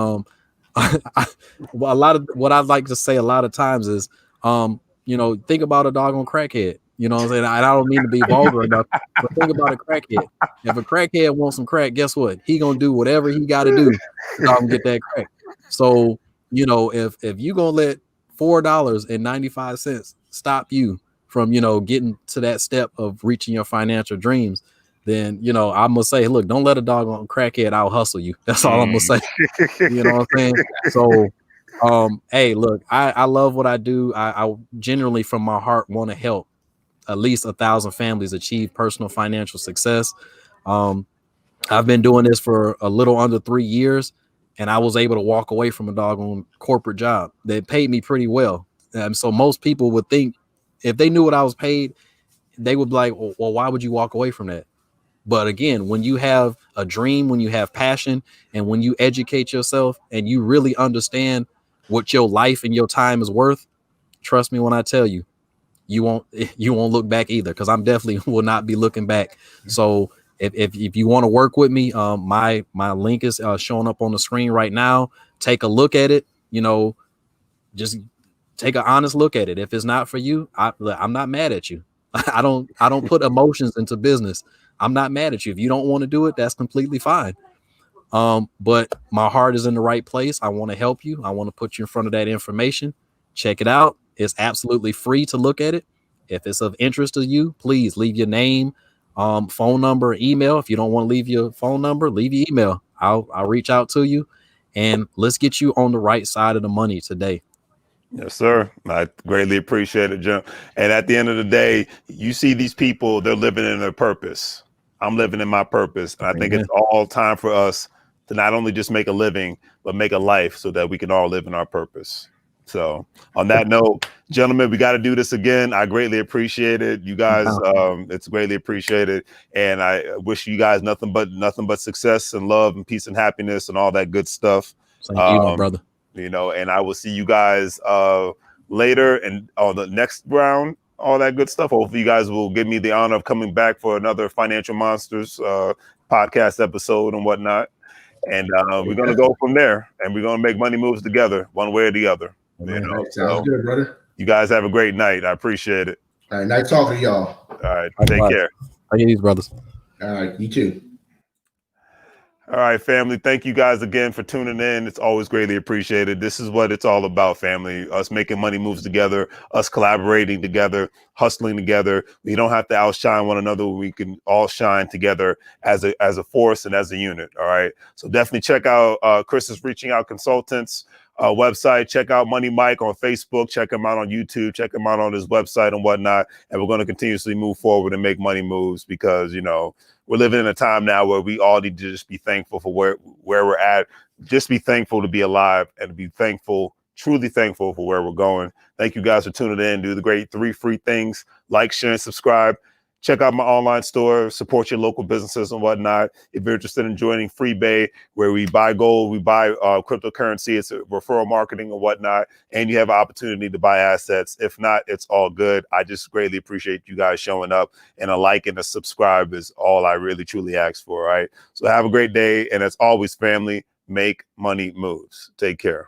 Well, a lot of what I like to say a lot of times is, you know, think about a doggone crackhead. You know what I'm saying? I don't mean to be vulgar enough, but think about a crackhead. If a crackhead wants some crack, guess what? He gonna do whatever he got to do to get that crack. So, you know, if you gonna let $4.95 stop you from, you know, getting to that step of reaching your financial dreams, then, you know, I'm gonna say, look, don't let a doggone crackhead out hustle you. That's all I'm gonna say. You know what I'm saying? So, hey, look, I love what I do. I genuinely from my heart want to help at least 1,000 families achieve personal financial success. I've been doing this for a little under 3 years, and I was able to walk away from a doggone corporate job that paid me pretty well. So most people would think if they knew what I was paid, they would be like, well, why would you walk away from that? But again, when you have a dream, when you have passion, and when you educate yourself and you really understand what your life and your time is worth, trust me when I tell you, you won't look back either, because I'm definitely will not be looking back. So if you want to work with me, my link is showing up on the screen right now. Take a look at it. You know, just take an honest look at it. If it's not for you, I'm not mad at you. I don't put emotions into business. I'm not mad at you. If you don't want to do it, that's completely fine. But my heart is in the right place. I want to help you. I want to put you in front of that information. Check it out. It's absolutely free to look at it. If it's of interest to you, please leave your name, phone number, email. If you don't want to leave your phone number, leave your email. I'll reach out to you, and let's get you on the right side of the money today. Yes, sir. I greatly appreciate it, Jim. And at the end of the day, you see these people, they're living in their purpose. I'm living in my purpose. And I think it's all time for us to not only just make a living, but make a life so that we can all live in our purpose. So on that note, gentlemen, we got to do this again. I greatly appreciate it. You guys, it's greatly appreciated. And I wish you guys nothing but success and love and peace and happiness and all that good stuff. Thank you, my brother. You know, and I will see you guys later and on the next round, all that good stuff. Hopefully you guys will give me the honor of coming back for another Financial Monsters podcast episode and whatnot. And we're going to go from there, and we're going to make money moves together one way or the other. You know? Sounds good, brother. You guys have a great night. I appreciate it. All right, nice talking to y'all. All right, take care. I hear these brothers. All right, you too. All right, family. Thank you guys again for tuning in. It's always greatly appreciated. This is what it's all about, family. Us making money moves together, us collaborating together, hustling together. We don't have to outshine one another. We can all shine together as a force and as a unit. All right. So definitely check out Chris's Reaching Out Consultants website. Check out Money Mike on Facebook. Check him out on YouTube. Check him out on his website and whatnot. And we're going to continuously move forward and make money moves because, you know, we're living in a time now where we all need to just be thankful for where we're at. Just be thankful to be alive and be thankful, truly thankful for where we're going. Thank you guys for tuning in. Do the great 3 free things: like, share, and subscribe. Check out my online store, support your local businesses and whatnot. If you're interested in joining FreeBay, where we buy gold, we buy cryptocurrency, it's referral marketing and whatnot, and you have an opportunity to buy assets. If not, it's all good. I just greatly appreciate you guys showing up, and a like and a subscribe is all I really truly ask for. All right. So have a great day. And as always, family, make money moves. Take care.